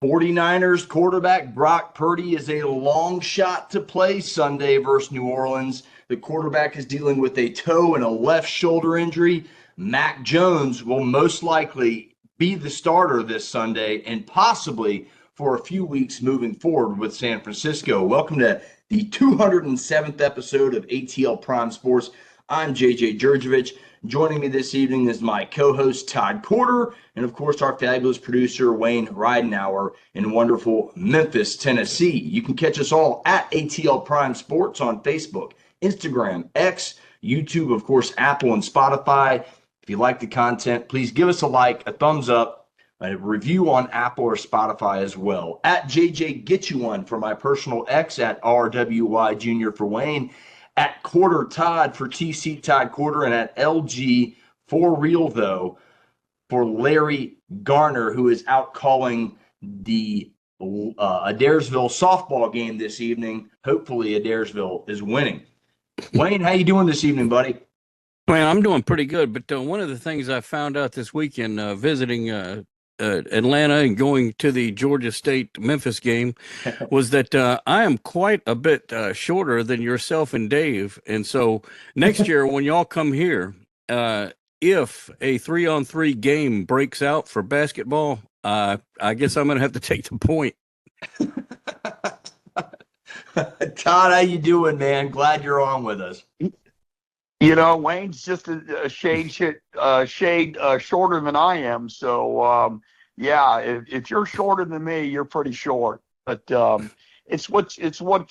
49ers quarterback Brock Purdy is a long shot to play Sunday versus New Orleans. The quarterback is dealing with a toe and a left shoulder injury. Mac Jones will most likely be the starter this Sunday and possibly for a few weeks moving forward with San Francisco. Welcome to the 207th episode of ATL Prime Sports. I'm JJ Jurjevich. Joining me this evening is my co-host Todd Corder and, of course, our fabulous producer Wayne Ridenauer in wonderful Memphis, Tennessee. You can catch us all at ATL Prime Sports on Facebook, Instagram, X, YouTube, of course, Apple and Spotify. If you like the content, please give us a like, a thumbs up, a review on Apple or Spotify as well. At JJ Get You One for my personal X, at RWY Jr. for Wayne, at Corder Todd for TC Todd Corder, and at LG for real though for Larry Gardner, who is out calling the Adairsville softball game this evening. Hopefully Adairsville is winning. Wayne, how you doing this evening, buddy? Man, I'm doing pretty good, but one of the things I found out this weekend visiting Atlanta and going to the Georgia State-Memphis game was that I am quite a bit shorter than yourself and Dave. And so next year when y'all come here, if a 3-on-3 game breaks out for basketball, I guess I'm going to have to take the point. Todd, how you doing, man? Glad you're on with us. You know, Wayne's just a shade shorter than I am. So, yeah, if you're shorter than me, you're pretty short. But it's what's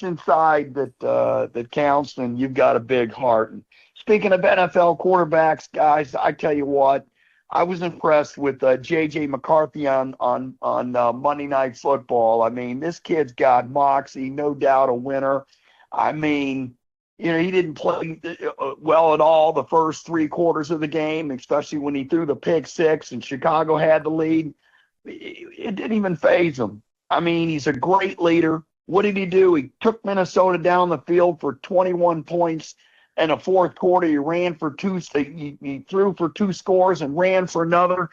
inside that counts, and you've got a big heart. And speaking of NFL quarterbacks, guys, I tell you what, I was impressed with J.J. McCarthy on Monday Night Football. I mean, this kid's got moxie, no doubt a winner. I mean, you know, he didn't play well at all the first three quarters of the game, especially when he threw the pick six and Chicago had the lead. It didn't even faze him. I mean, he's a great leader. What did he do? He took Minnesota down the field for 21 points in the fourth quarter. He ran for two. He threw for two scores and ran for another,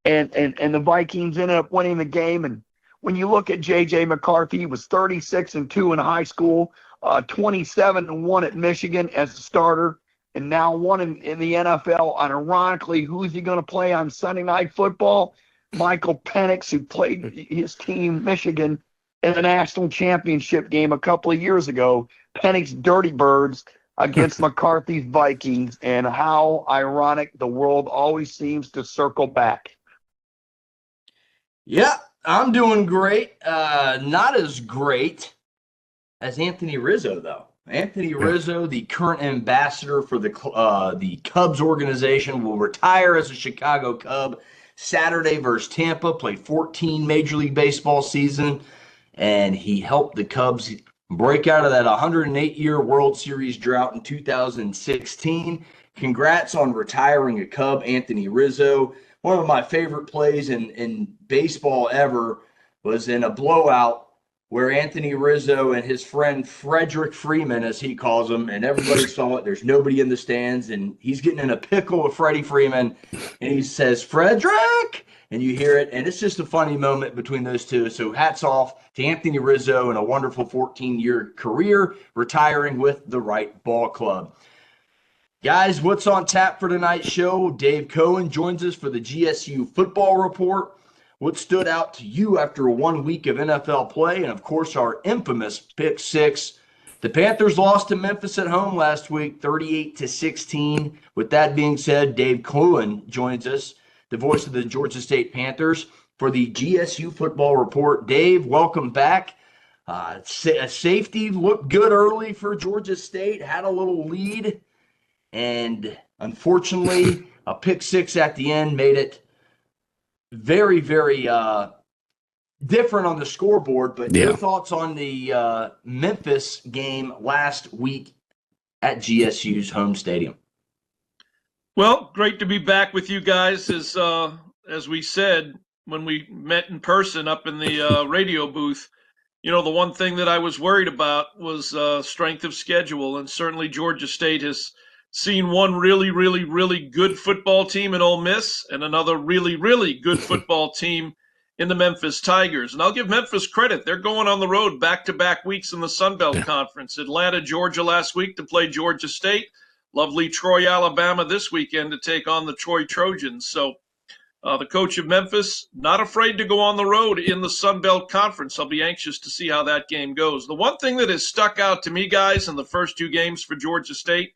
and the Vikings ended up winning the game. And when you look at J.J. McCarthy, he was 36-2 in high school. 27-1 at Michigan as a starter, and now one in the NFL. And ironically, who's he going to play on Sunday Night Football? Michael Penix, who played his team, Michigan, in the national championship game a couple of years ago. Penix Dirty Birds against McCarthy's Vikings, and how ironic the world always seems to circle back. Yeah, I'm doing great. Not as great as Anthony Rizzo, though. Anthony Rizzo, the current ambassador for the Cubs organization, will retire as a Chicago Cub Saturday versus Tampa, play 14 Major League Baseball season, and he helped the Cubs break out of that 108-year World Series drought in 2016. Congrats on retiring a Cub, Anthony Rizzo. One of my favorite plays in baseball ever was in a blowout where Anthony Rizzo and his friend Frederick Freeman, as he calls him, and everybody saw it. There's nobody in the stands, and he's getting in a pickle with Freddie Freeman, and he says, "Frederick!" And you hear it, and it's just a funny moment between those two. So hats off to Anthony Rizzo and a wonderful 14-year career, retiring with the right ball club. Guys, what's on tap for tonight's show? Dave Cohen joins us for the GSU Football Report. What stood out to you after 1 week of NFL play? And, of course, our infamous Pick 6. The Panthers lost to Memphis at home last week, 38-16. With that being said, Dave Cohen joins us, the voice of the Georgia State Panthers, for the GSU Football Report. Dave, welcome back. Safety looked good early for Georgia State, had a little lead, and unfortunately, a Pick 6 at the end made it very, very different on the scoreboard. But your thoughts on the Memphis game last week at GSU's home stadium? Well, great to be back with you guys. As we said when we met in person up in the radio booth, you know, the one thing that I was worried about was strength of schedule, and certainly Georgia State has seen one really, really, really good football team in Ole Miss and another really, really good football team in the Memphis Tigers. And I'll give Memphis credit. They're going on the road back-to-back weeks in the Sun Belt Conference. Atlanta, Georgia last week to play Georgia State. Lovely Troy, Alabama this weekend to take on the Troy Trojans. So the coach of Memphis, not afraid to go on the road in the Sun Belt Conference. I'll be anxious to see how that game goes. The one thing that has stuck out to me, guys, in the first two games for Georgia State,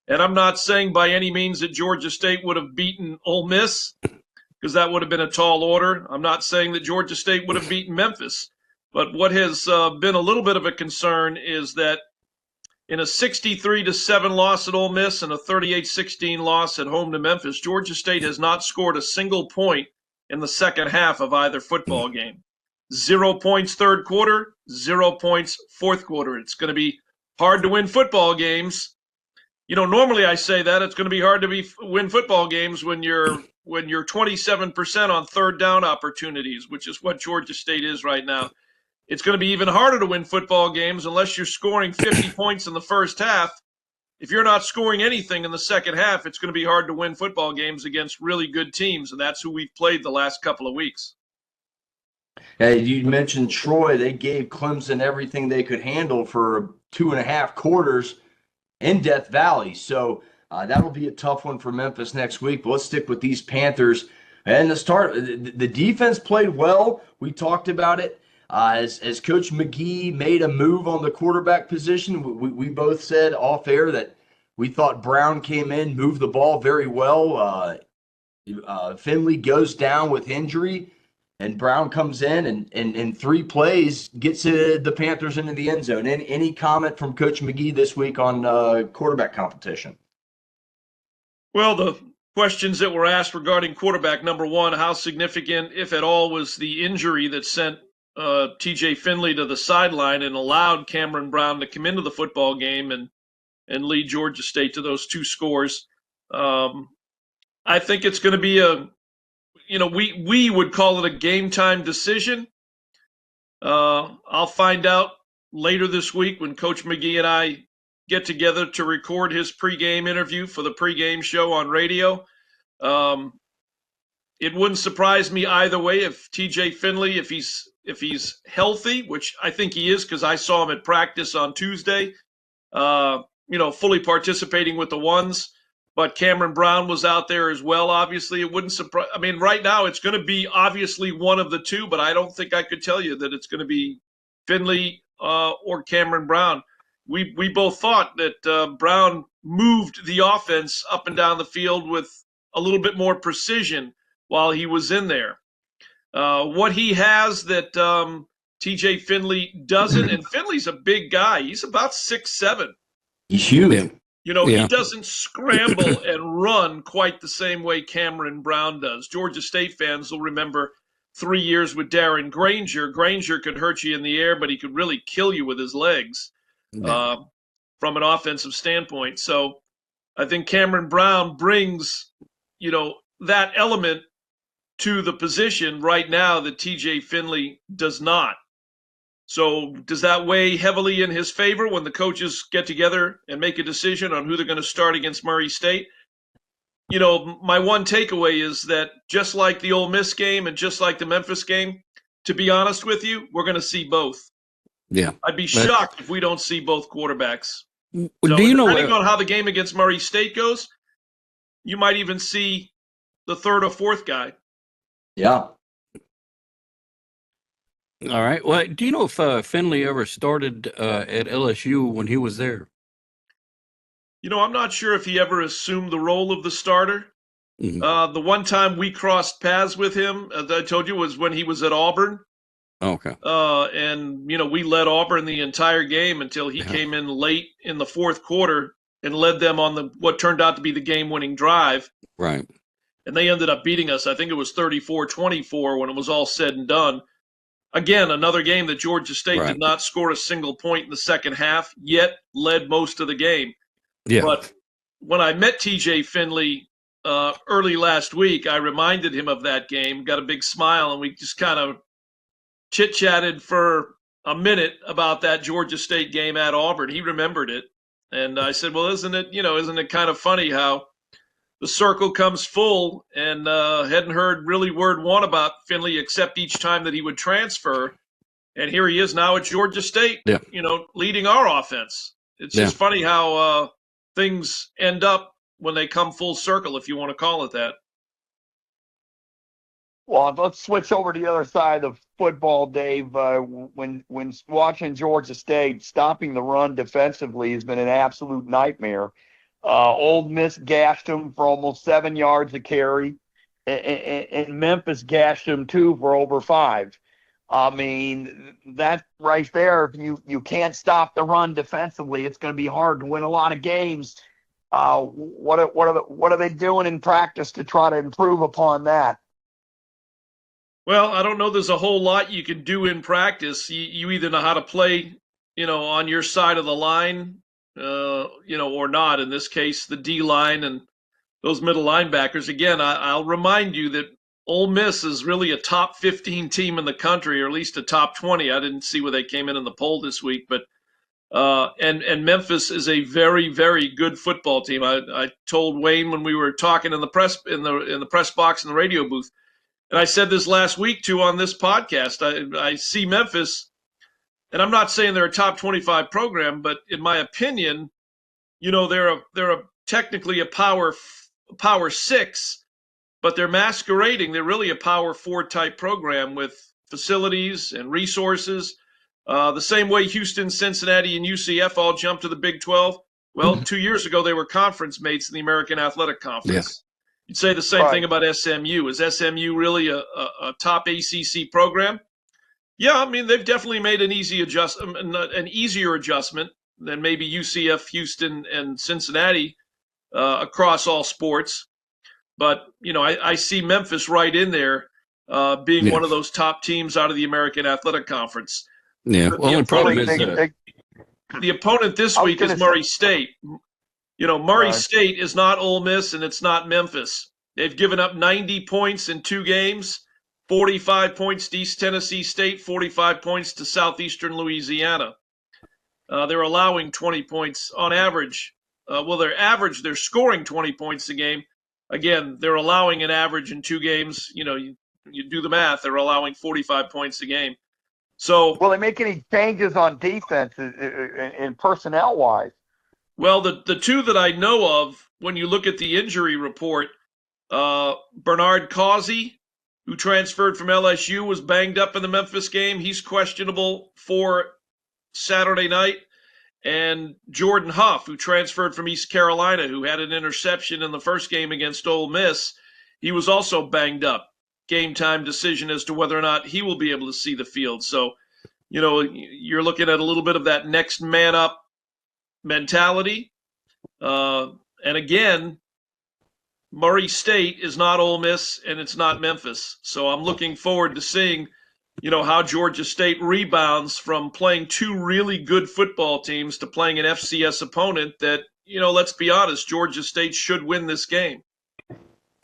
and I'm not saying by any means that Georgia State would have beaten Ole Miss, because that would have been a tall order. I'm not saying that Georgia State would have beaten Memphis. But what has been a little bit of a concern is that in a 63-7 loss at Ole Miss and a 38-16 loss at home to Memphis, Georgia State has not scored a single point in the second half of either football game. 0 points third quarter, 0 points fourth quarter. It's going to be hard to win football games. You know, normally I say that it's going to be hard to win football games when you're 27% on third down opportunities, which is what Georgia State is right now. It's going to be even harder to win football games unless you're scoring 50 points in the first half. If you're not scoring anything in the second half, it's going to be hard to win football games against really good teams, and that's who we've played the last couple of weeks. Hey, you mentioned Troy. They gave Clemson everything they could handle for 2.5 quarters in Death Valley. So that'll be a tough one for Memphis next week. But let's stick with these Panthers. And the defense played well. We talked about it. As Coach McGee made a move on the quarterback position, we both said off air that we thought Brown came in, moved the ball very well. Finley goes down with injury, and Brown comes in and in 3 plays gets the Panthers into the end zone. Any comment from Coach McGee this week on quarterback competition? Well, the questions that were asked regarding quarterback, number one, how significant, if at all, was the injury that sent TJ Finley to the sideline and allowed Cameron Brown to come into the football game and lead Georgia State to those 2 scores. I think it's going to be we would call it a game time decision. I'll find out later this week when Coach McGee and I get together to record his pregame interview for the pregame show on radio. It wouldn't surprise me either way if TJ Finley, if he's healthy, which I think he is because I saw him at practice on Tuesday, fully participating with the ones. But Cameron Brown was out there as well, obviously. It wouldn't surprise – I mean, right now it's going to be obviously one of the two, but I don't think I could tell you that it's going to be Finley or Cameron Brown. We both thought that Brown moved the offense up and down the field with a little bit more precision while he was in there. What he has that TJ Finley doesn't, and Finley's a big guy. He's about 6'7". He's huge. He doesn't scramble and run quite the same way Cameron Brown does. Georgia State fans will remember 3 years with Darren Granger. Granger could hurt you in the air, but he could really kill you with his legs from an offensive standpoint. So I think Cameron Brown brings, that element to the position right now that TJ Finley does not. So does that weigh heavily in his favor when the coaches get together and make a decision on who they're going to start against Murray State? My one takeaway is that just like the Ole Miss game and just like the Memphis game, to be honest with you, we're going to see both. Yeah. I'd be shocked if we don't see both quarterbacks. Depending on how the game against Murray State goes, you might even see the third or fourth guy. Yeah. All right. Well, do you know if Finley ever started at LSU when he was there? I'm not sure if he ever assumed the role of the starter. Mm-hmm. The one time we crossed paths with him, as I told you, was when he was at Auburn. Okay. And we led Auburn the entire game until he came in late in the fourth quarter and led them on what turned out to be the game-winning drive. Right. And they ended up beating us. I think it was 34-24 when it was all said and done. Again, another game that Georgia State did not score a single point in the second half, yet led most of the game. Yeah. But when I met TJ Finley early last week, I reminded him of that game, got a big smile, and we just kind of chit-chatted for a minute about that Georgia State game at Auburn. He remembered it. And I said, well, isn't it kind of funny how the circle comes full, and hadn't heard really word one about Finley except each time that he would transfer. And here he is now at Georgia State, Yeah. leading our offense. It's just funny how things end up when they come full circle, if you want to call it that. Well, let's switch over to the other side of football, Dave. When watching Georgia State, stopping the run defensively has been an absolute nightmare. Ole Miss gashed them for almost 7 yards a carry, and Memphis gashed them too for over 5. I mean, that right there, if you can't stop the run defensively, it's going to be hard to win a lot of games. What are they doing in practice to try to improve upon that? Well, I don't know there's a whole lot you can do in practice. You either know how to play, on your side of the line, or not. In this case, the D line and those middle linebackers. Again, I'll remind you that Ole Miss is really a top 15 team in the country, or at least a top 20. I didn't see where they came in the poll this week, but and Memphis is a very, very good football team. I told Wayne when we were talking in the press box in the radio booth, and I said this last week too on this podcast. I see Memphis, and I'm not saying they're a top 25 program, but in my opinion, they're technically a power 6, but they're masquerading. They're really a power 4 type program with facilities and resources. The same way Houston, Cincinnati, and UCF all jumped to the Big 12. Well, 2 years ago they were conference mates in the American Athletic Conference. Yeah. You'd say the same thing about SMU. Is SMU really a top ACC program? Yeah, I mean, they've definitely made an easier adjustment than maybe UCF, Houston, and Cincinnati across all sports. But, I see Memphis right in there being one of those top teams out of the American Athletic Conference. Yeah, the problem is the opponent this week is Murray State. Murray State is not Ole Miss, and it's not Memphis. They've given up 90 points in 2 games, 45 points to East Tennessee State, 45 points to Southeastern Louisiana. They're allowing 20 points on average. They're scoring 20 points a game. Again, they're allowing an average in 2 games. You do the math, they're allowing 45 points a game. So, will they make any changes on defense in personnel-wise? Well, the 2 that I know of, when you look at the injury report, Bernard Causey, who transferred from LSU, was banged up in the Memphis game. He's questionable for Saturday night. And Jordan Huff, who transferred from East Carolina, who had an interception in the first game against Ole Miss, he was also banged up. Game time decision as to whether or not he will be able to see the field. So, you're looking at a little bit of that next man up mentality. And again, Murray State is not Ole Miss and it's not Memphis. So I'm looking forward to seeing, how Georgia State rebounds from playing 2 really good football teams to playing an FCS opponent that, let's be honest, Georgia State should win this game.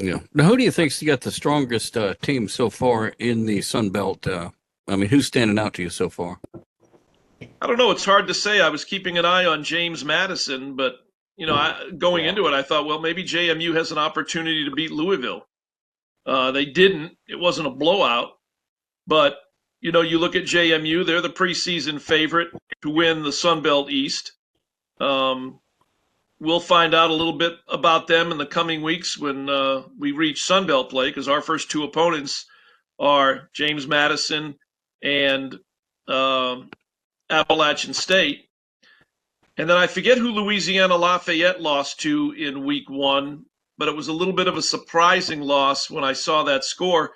Yeah. Now, who do you think's got the strongest team so far in the Sun Belt? Who's standing out to you so far? I don't know. It's hard to say. I was keeping an eye on James Madison, but, going into it, I thought, well, maybe JMU has an opportunity to beat Louisville. They didn't. It wasn't a blowout. But, you look at JMU, they're the preseason favorite to win the Sun Belt East. We'll find out a little bit about them in the coming weeks when we reach Sun Belt play, because our first 2 opponents are James Madison and Appalachian State. And then I forget who Louisiana Lafayette lost to in week 1, but it was a little bit of a surprising loss when I saw that score.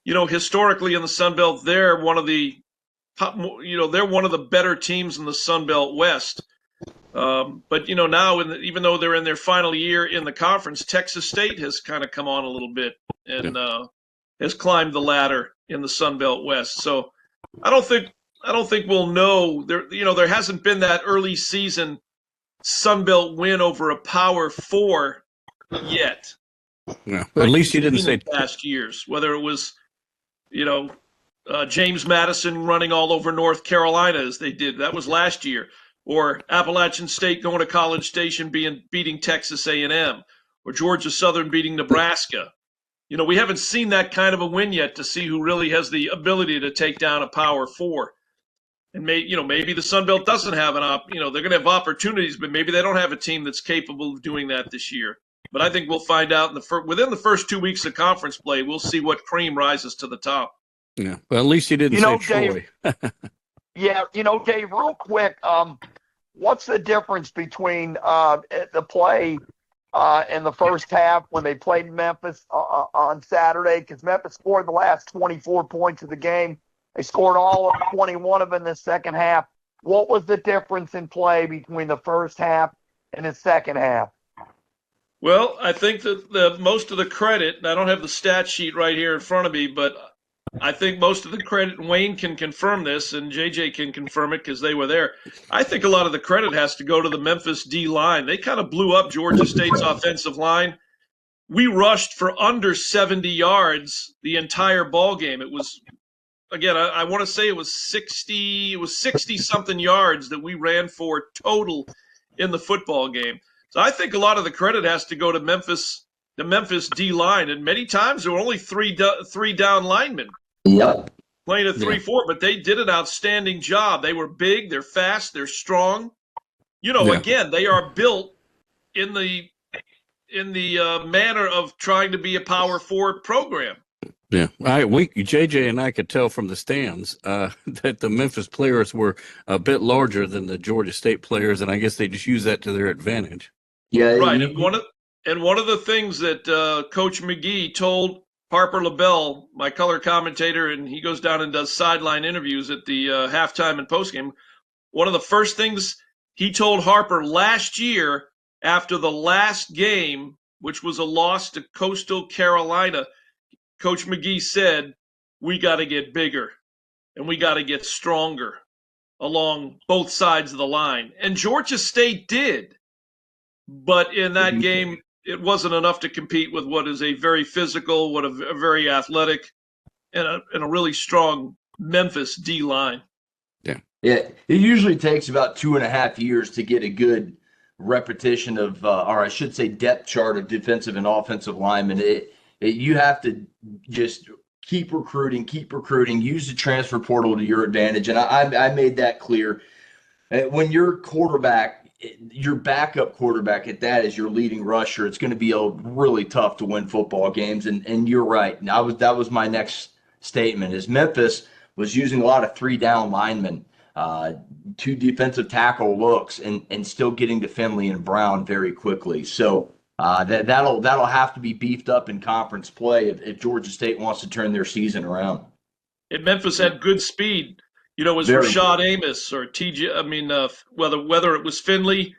Historically in the Sun Belt, they're one of the better teams in the Sun Belt West. But now, even though they're in their final year in the conference, Texas State has kind of come on a little bit and has climbed the ladder in the Sun Belt West. So I don't think we'll know. There hasn't been that early season Sun Belt win over a Power 4 yet. Yeah, at least you didn't say past years, whether it was, James Madison running all over North Carolina as they did. That was last year. Or Appalachian State going to College Station beating Texas A&M. or Georgia Southern beating Nebraska. We haven't seen that kind of a win yet to see who really has the ability to take down a Power 4. And maybe the Sun Belt doesn't have they're going to have opportunities, but maybe they don't have a team that's capable of doing that this year. But I think we'll find out within the first 2 weeks of conference play. We'll see what cream rises to the top. Yeah. Well, at least you didn't say Troy. Yeah. Dave, real quick, what's the difference between the play in the first half when they played Memphis on Saturday? Because Memphis scored the last 24 points of the game. They scored all of 21 of them in the second half. What was the difference in play between the first half and the second half? Well, I think that most of the credit, and I don't have the stat sheet right here in front of me, but I think most of the credit, Wayne can confirm this, and JJ can confirm it because they were there. I think a lot of the credit has to go to the Memphis D line. They kind of blew up Georgia State's offensive line. We rushed for under 70 yards the entire ball game. It was, again, I want to say it was 60-something yards that we ran for total in the football game. So I think a lot of the credit has to go to the Memphis D line, and many times there were only three down linemen. Yep. Playing a 3-4, but they did an outstanding job. They were big, they're fast, they're strong. Again, they are built in the manner of trying to be a Power 4 program. Yeah, JJ and I could tell from the stands that the Memphis players were a bit larger than the Georgia State players, and I guess they just use that to their advantage. Yeah, right. And one of the things that Coach McGee told Harper LaBelle, my color commentator, and he goes down and does sideline interviews at the halftime and postgame. One of the first things he told Harper last year after the last game, which was a loss to Coastal Carolina, Coach McGee said, we got to get bigger and we got to get stronger along both sides of the line. And Georgia State did. But in that game, it wasn't enough to compete with what is a very physical, a very athletic, and a really strong Memphis D line. Yeah. It usually takes about 2.5 years to get a good repetition of, or I should say, depth chart of defensive and offensive linemen. You have to just keep recruiting, use the transfer portal to your advantage. And I made that clear. When your quarterback, your backup quarterback at that is your leading rusher, it's going to be really tough to win football games. And you're right. That was my next statement, is Memphis was using a lot of 3-down linemen, 2 defensive tackle looks, and still getting to Finley and Brown very quickly. So that'll have to be beefed up in conference play if Georgia State wants to turn their season around. And Memphis had good speed. Was very Rashad good. Amos or TJ. Whether it was Finley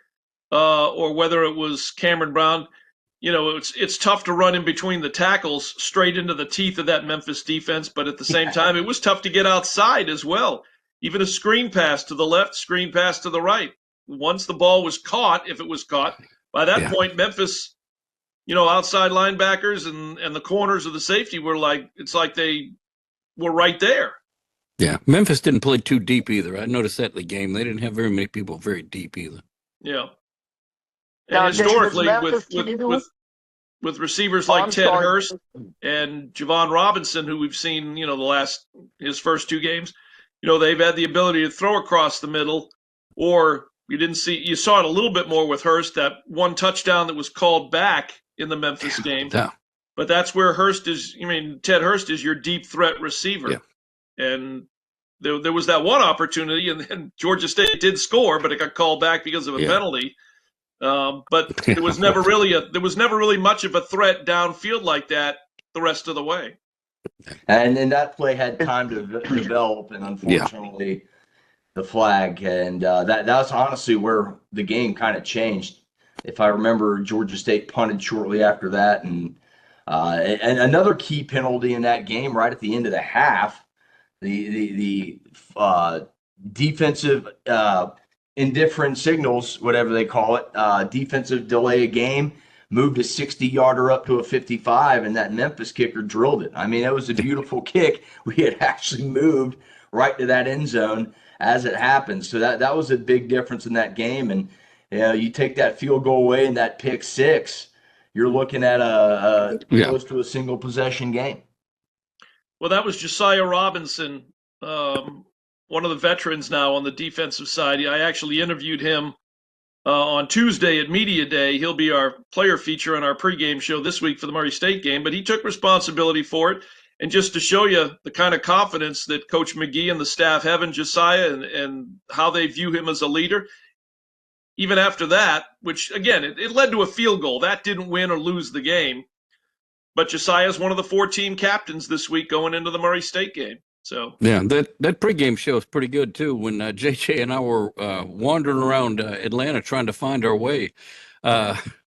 or whether it was Cameron Brown, it's tough to run in between the tackles straight into the teeth of that Memphis defense. But at the same time, it was tough to get outside as well. Even a screen pass to the left, screen pass to the right. Once the ball was caught, if it was caught, by that point, Memphis, outside linebackers and the corners of the safety were it's like they were right there. Yeah, Memphis didn't play too deep either. I noticed that in the game. They didn't have very many people very deep either. Yeah. And now, historically, with receivers like Ted Hurst and Javon Robinson, who we've seen, his first 2 games, they've had the ability to throw across the middle, or you saw it a little bit more with Hurst, that one touchdown that was called back in the Memphis game. Yeah. But that's where Ted Hurst is your deep threat receiver. Yeah. And there was that one opportunity, and then Georgia State did score, but it got called back because of a penalty. But there was never really much of a threat downfield like that the rest of the way. And then that play had time to develop, and unfortunately, the flag, and that's honestly where the game kind of changed. If I remember, Georgia State punted shortly after that, and another key penalty in that game right at the end of the half. The defensive indifferent signals, whatever they call it, defensive delay of game, moved a 60-yarder up to a 55, and that Memphis kicker drilled it. I mean, it was a beautiful kick. We had actually moved right to that end zone as it happened. So that was a big difference in that game. And you take that field goal away and that pick 6, you're looking at a Yeah. close to a single possession game. Well, that was Josiah Robinson, one of the veterans now on the defensive side. I actually interviewed him on Tuesday at Media Day. He'll be our player feature on our pregame show this week for the Murray State game, but he took responsibility for it. And just to show you the kind of confidence that Coach McGee and the staff have in Josiah and how they view him as a leader, even after that, which, again, it led to a field goal. That didn't win or lose the game. But Josiah is one of the 4 team captains this week going into the Murray State game. So Yeah, that pregame show is pretty good too. When JJ and I were wandering around Atlanta trying to find our way,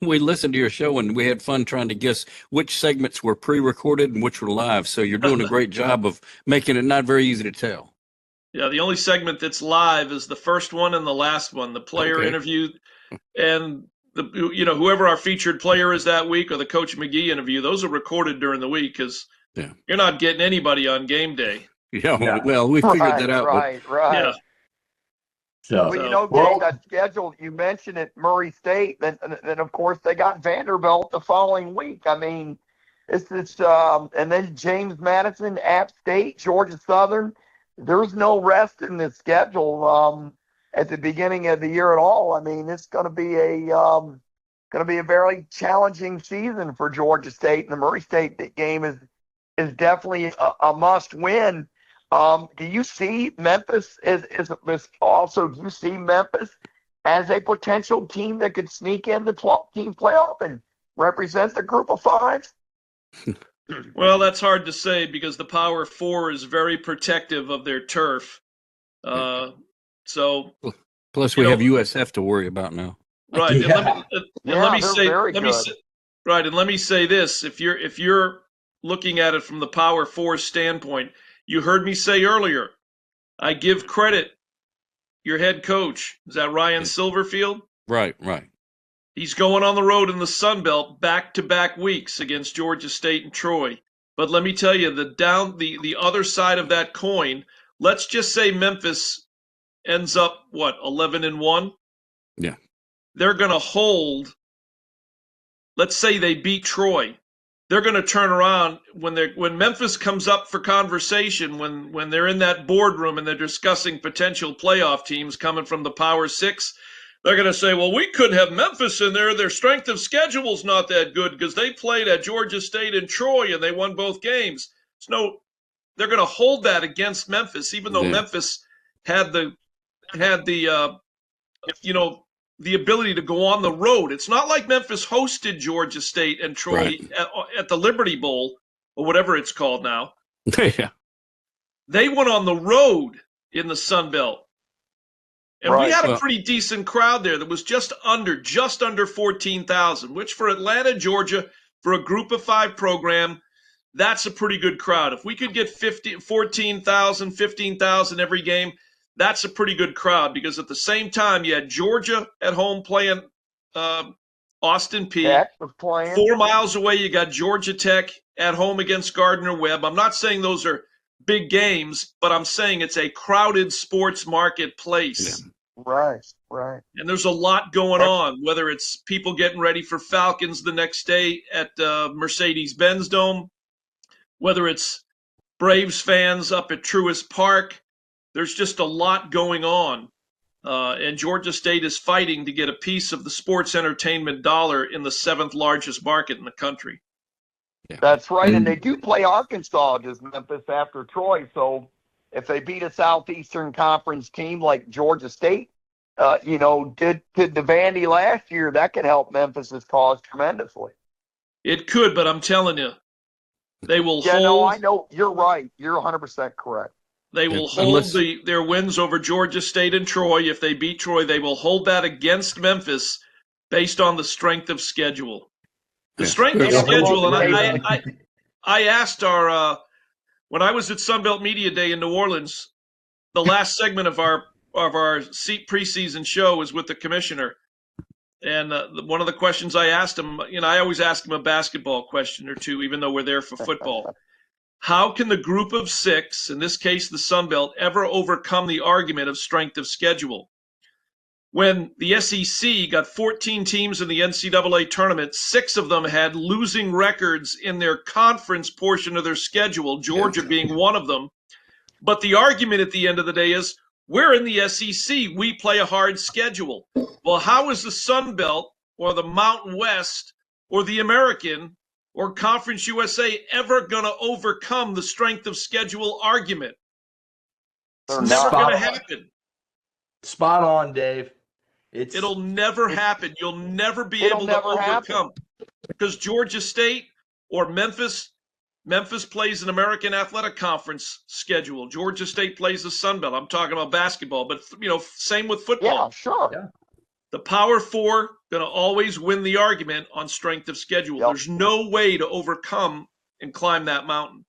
we listened to your show and we had fun trying to guess which segments were pre-recorded and which were live. So you're doing a great job of making it not very easy to tell. yeah, the only segment that's live is the first one and the last one, the player interview, and whoever our featured player is that week or the Coach McGee interview. Those are recorded during the week because you're not getting anybody on game day. Yeah, well, we figured that out. Right. Yeah. Well, Dave, that schedule, you mentioned at Murray State, then of course they got Vanderbilt the following week. I mean, and then James Madison, App State, Georgia Southern. There's no rest in the schedule at the beginning of the year at all. I mean, it's going to be a very challenging season for Georgia State, and the Murray State game is definitely a must win. Do you see Memphis do you see Memphis as a potential team that could sneak in the 12-team playoff and represent the group of 5? Well, that's hard to say because the Power 4 is very protective of their turf. So plus we have USF to worry about now. Right. Yeah. And let me say this. If you're looking at it from the Power 4 standpoint, you heard me say earlier, I give credit your head coach. Is that Ryan Silverfield? Right. He's going on the road in the Sun Belt back-to-back weeks against Georgia State and Troy. But let me tell you, the other side of that coin, let's just say Memphis ends up, 11-1? Yeah. They're going to hold, let's say they beat Troy. They're going to turn around when Memphis comes up for conversation, when they're in that boardroom and they're discussing potential playoff teams coming from the Power 6. They're going to say, well, we couldn't have Memphis in there. Their strength of schedule is not that good because they played at Georgia State and Troy and they won both games. They're going to hold that against Memphis, even though Memphis had the ability to go on the road. It's not like Memphis hosted Georgia State and Troy at the Liberty Bowl or whatever it's called now. Yeah. They went on the road in the Sun Belt. And we had a pretty decent crowd there that was just under 14,000, which for Atlanta, Georgia, for a group of 5 program, that's a pretty good crowd. If we could get 14,000, 15,000 every game, that's a pretty good crowd because at the same time, you had Georgia at home playing Austin Peay. 4 miles away, you got Georgia Tech at home against Gardner Webb. I'm not saying those are big games, but I'm saying it's a crowded sports marketplace. Yeah. Right. And there's a lot going on, whether it's people getting ready for Falcons the next day at Mercedes-Benz Dome, whether it's Braves fans up at Truist Park. There's just a lot going on. And Georgia State is fighting to get a piece of the sports entertainment dollar in the 7th largest market in the country. Yeah. That's right. And they do play Arkansas against Memphis after Troy. So if they beat a Southeastern Conference team like Georgia State, did the Vandy last year, that could help Memphis's cause tremendously. It could, but I'm telling you, they will hold. No, I know. You're right. You're 100% correct. They will hold their wins over Georgia State and Troy. If they beat Troy, they will hold that against Memphis based on the strength of schedule. The strength of schedule, and I asked when I was at Sunbelt Media Day in New Orleans, the last segment of our preseason show was with the commissioner, and one of the questions I asked him, I always ask him a basketball question or two, even though we're there for football. How can the group of 6, in this case the Sun Belt, ever overcome the argument of strength of schedule? when the SEC got 14 teams in the NCAA tournament, 6 of them had losing records in their conference portion of their schedule, Georgia being one of them. But the argument at the end of the day is, we're in the SEC. We play a hard schedule. Well, how is the Sun Belt or the Mountain West or the American or Conference USA ever going to overcome the strength of schedule argument? It's never going to happen. Spot on, Dave. It'll never happen. You'll never be able to overcome. Because Georgia State or Memphis plays an American Athletic Conference schedule. Georgia State plays the Sun Belt. I'm talking about basketball, but same with football. Yeah, sure. Yeah. The Power Four going to always win the argument on strength of schedule. Yep. There's no way to overcome and climb that mountain.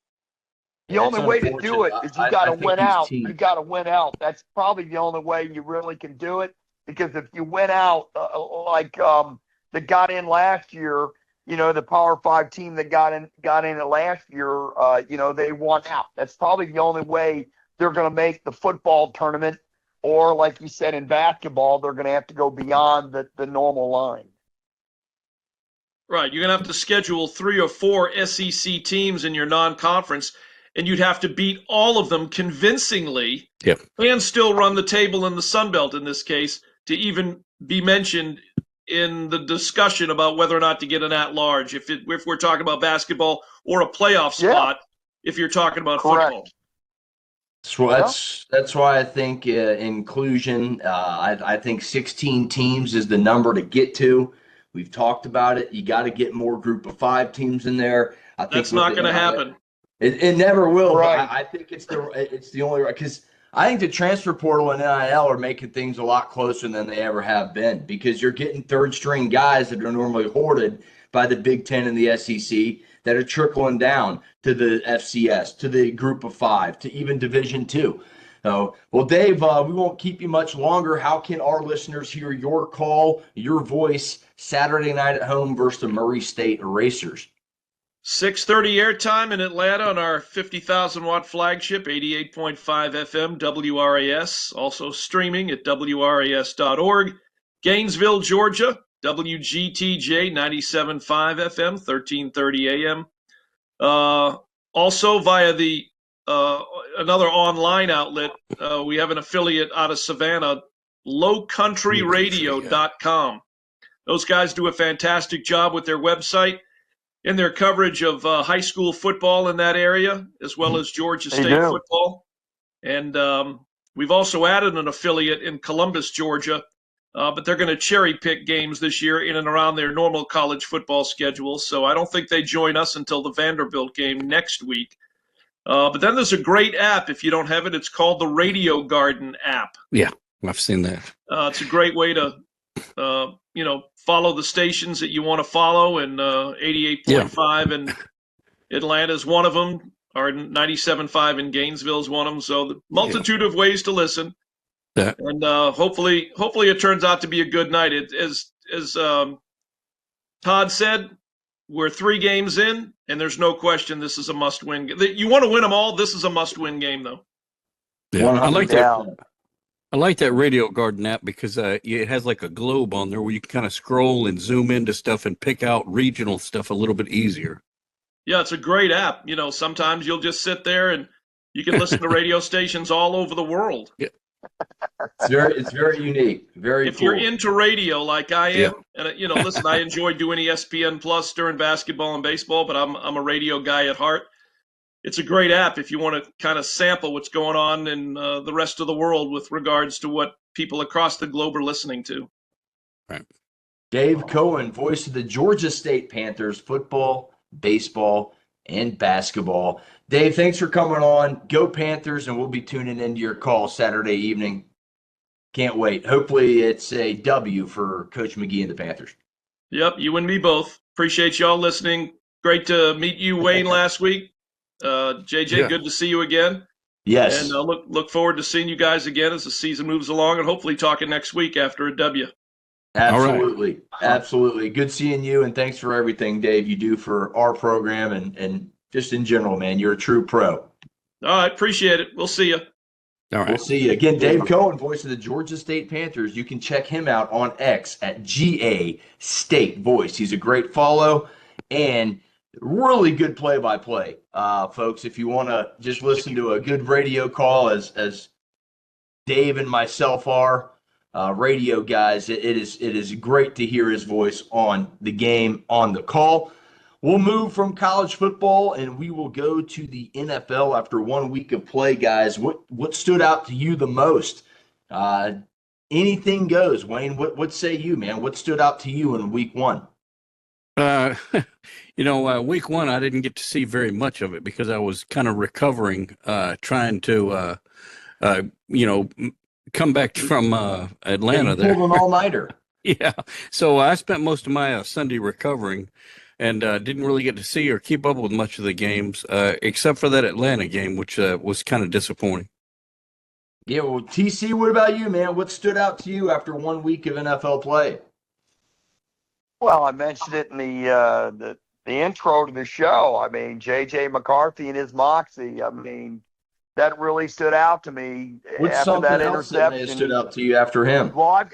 The only way to do it is you got to win out. You got to win out. That's probably the only way you really can do it. Because if you win out, that got in last year, the Power 5 team that got in it last year, they won out. That's probably the only way they're going to make the football tournament. Or, like you said, in basketball, they're going to have to go beyond the normal line. Right. You're going to have to schedule 3 or 4 SEC teams in your non-conference, and you'd have to beat all of them convincingly and still run the table in the Sun Belt in this case to even be mentioned in the discussion about whether or not to get an at-large, if we're talking about basketball, or a playoff spot if you're talking about football. So that's why I think inclusion, I think 16 teams is the number to get to. We've talked about it. You got to get more group of 5 teams in there. I think that's not going to happen. It never will. Right. I think it's the only right, because I think the transfer portal and NIL are making things a lot closer than they ever have been, because you're getting third string guys that are normally hoarded by the Big Ten and the SEC that are trickling down to the FCS, to the group of 5, to even Division II. So, well, Dave, we won't keep you much longer. How can our listeners hear your call, your voice, Saturday night at home versus the Murray State Erasers? 6:30 airtime in Atlanta on our 50,000-watt flagship, 88.5 FM WRAS. Also streaming at WRAS.org. Gainesville, Georgia, WGTJ 97.5 FM, 1330 AM. Also via the another online outlet, we have an affiliate out of Savannah, lowcountryradio.com. Those guys do a fantastic job with their website and their coverage of high school football in that area, as well as Georgia State football. And we've also added an affiliate in Columbus, Georgia, but they're going to cherry pick games this year in and around their normal college football schedule. So I don't think they join us until the Vanderbilt game next week. But then there's a great app. If you don't have it, it's called the Radio Garden app. Yeah, I've seen that. It's a great way to, follow the stations that you want to follow. And 88.5 in Atlanta is one of them. Or 97.5 in Gainesville is one of them. So the multitude of ways to listen. Yeah. And hopefully it turns out to be a good night. As Todd said, we're 3 games in, and there's no question this is a must-win. You want to win them all. This is a must-win game, though. Yeah, I like that. I like that Radio Garden app because it has like a globe on there where you can kind of scroll and zoom into stuff and pick out regional stuff a little bit easier. Yeah, it's a great app. Sometimes you'll just sit there and you can listen to radio stations all over the world. Yeah. It's very unique. If you're into radio like I am, and listen, I enjoy doing ESPN Plus during basketball and baseball, but I'm a radio guy at heart. It's a great app if you want to kind of sample what's going on in the rest of the world with regards to what people across the globe are listening to. Right. Dave Cohen, voice of the Georgia State Panthers, football, baseball, and basketball. Dave, thanks for coming on. Go Panthers, and we'll be tuning into your call Saturday evening. Can't wait. Hopefully it's a W for Coach McGee and the Panthers. Yep, you and me both. Appreciate y'all listening. Great to meet you, Wayne, last week. JJ, good to see you again. Yes. And look forward to seeing you guys again as the season moves along, and hopefully talking next week after a W. Absolutely. Right. Absolutely. Good seeing you, and thanks for everything, Dave, you do for our program and just in general, man. You're a true pro. All right. Appreciate it. We'll see you. All right. We'll see you again. Dave Cohen, voice of the Georgia State Panthers. You can check him out on X at GA State Voice. He's a great follow and really good play-by-play, folks. If you want to just listen to a good radio call, as Dave and myself are radio guys, it is great to hear his voice on the game, on the call. We'll move from college football and we will go to the NFL after 1 week of play, guys. What stood out to you the most? Anything goes. Wayne, what say you, man? What stood out to you in week one? Week one, I didn't get to see very much of it because I was kind of recovering, trying to, come back from Atlanta there. Pulled an all-nighter. Yeah. So I spent most of my Sunday recovering and didn't really get to see or keep up with much of the games, except for that Atlanta game, which was kind of disappointing. Yeah, well, TC, what about you, man? What stood out to you after 1 week of NFL play? Well, I mentioned it in the intro to the show. I mean, J.J. McCarthy and his moxie. I mean, that really stood out to me. What's after something that else that may have stood out to you after him? Well,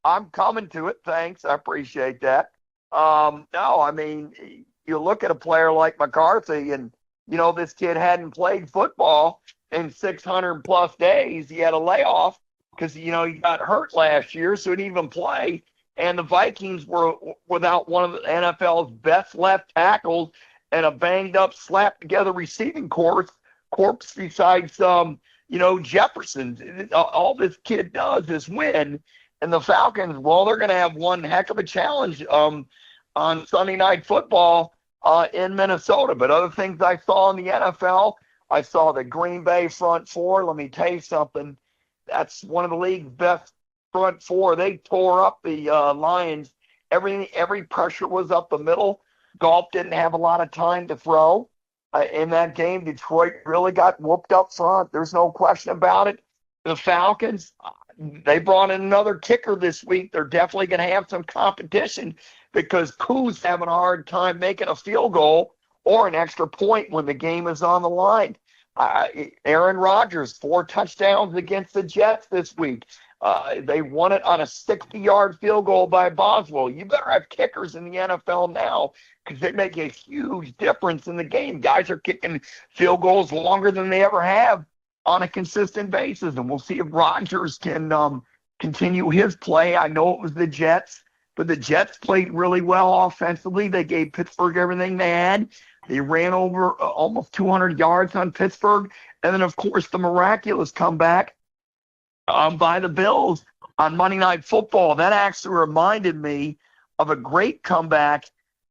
I'm coming to it. Thanks. I appreciate that. No, I mean, you look at a player like McCarthy and, this kid hadn't played football in 600 plus days. He had a layoff because, he got hurt last year, so he didn't even play. And the Vikings were without one of the NFL's best left tackles and a banged up, slapped together receiving corps besides, Jefferson. All this kid does is win. And the Falcons, well, they're going to have one heck of a challenge on Sunday Night Football in Minnesota. But other things I saw in the NFL, I saw the Green Bay front four. Let me tell you something. That's one of the league's best front four. They tore up the Lions. Every pressure was up the middle. Goff didn't have a lot of time to throw. In that game, Detroit really got whooped up front. There's no question about it. The Falcons, they brought in another kicker this week. They're definitely going to have some competition because Koo's having a hard time making a field goal or an extra point when the game is on the line. Aaron Rodgers, 4 touchdowns against the Jets this week. They won it on a 60-yard field goal by Boswell. You better have kickers in the NFL now because they make a huge difference in the game. Guys are kicking field goals longer than they ever have on a consistent basis, and we'll see if Rodgers can continue his play. I know it was the Jets, but the Jets played really well offensively. They gave Pittsburgh everything they had. They ran over almost 200 yards on Pittsburgh, and then, of course, the miraculous comeback by the Bills on Monday Night Football. That actually reminded me of a great comeback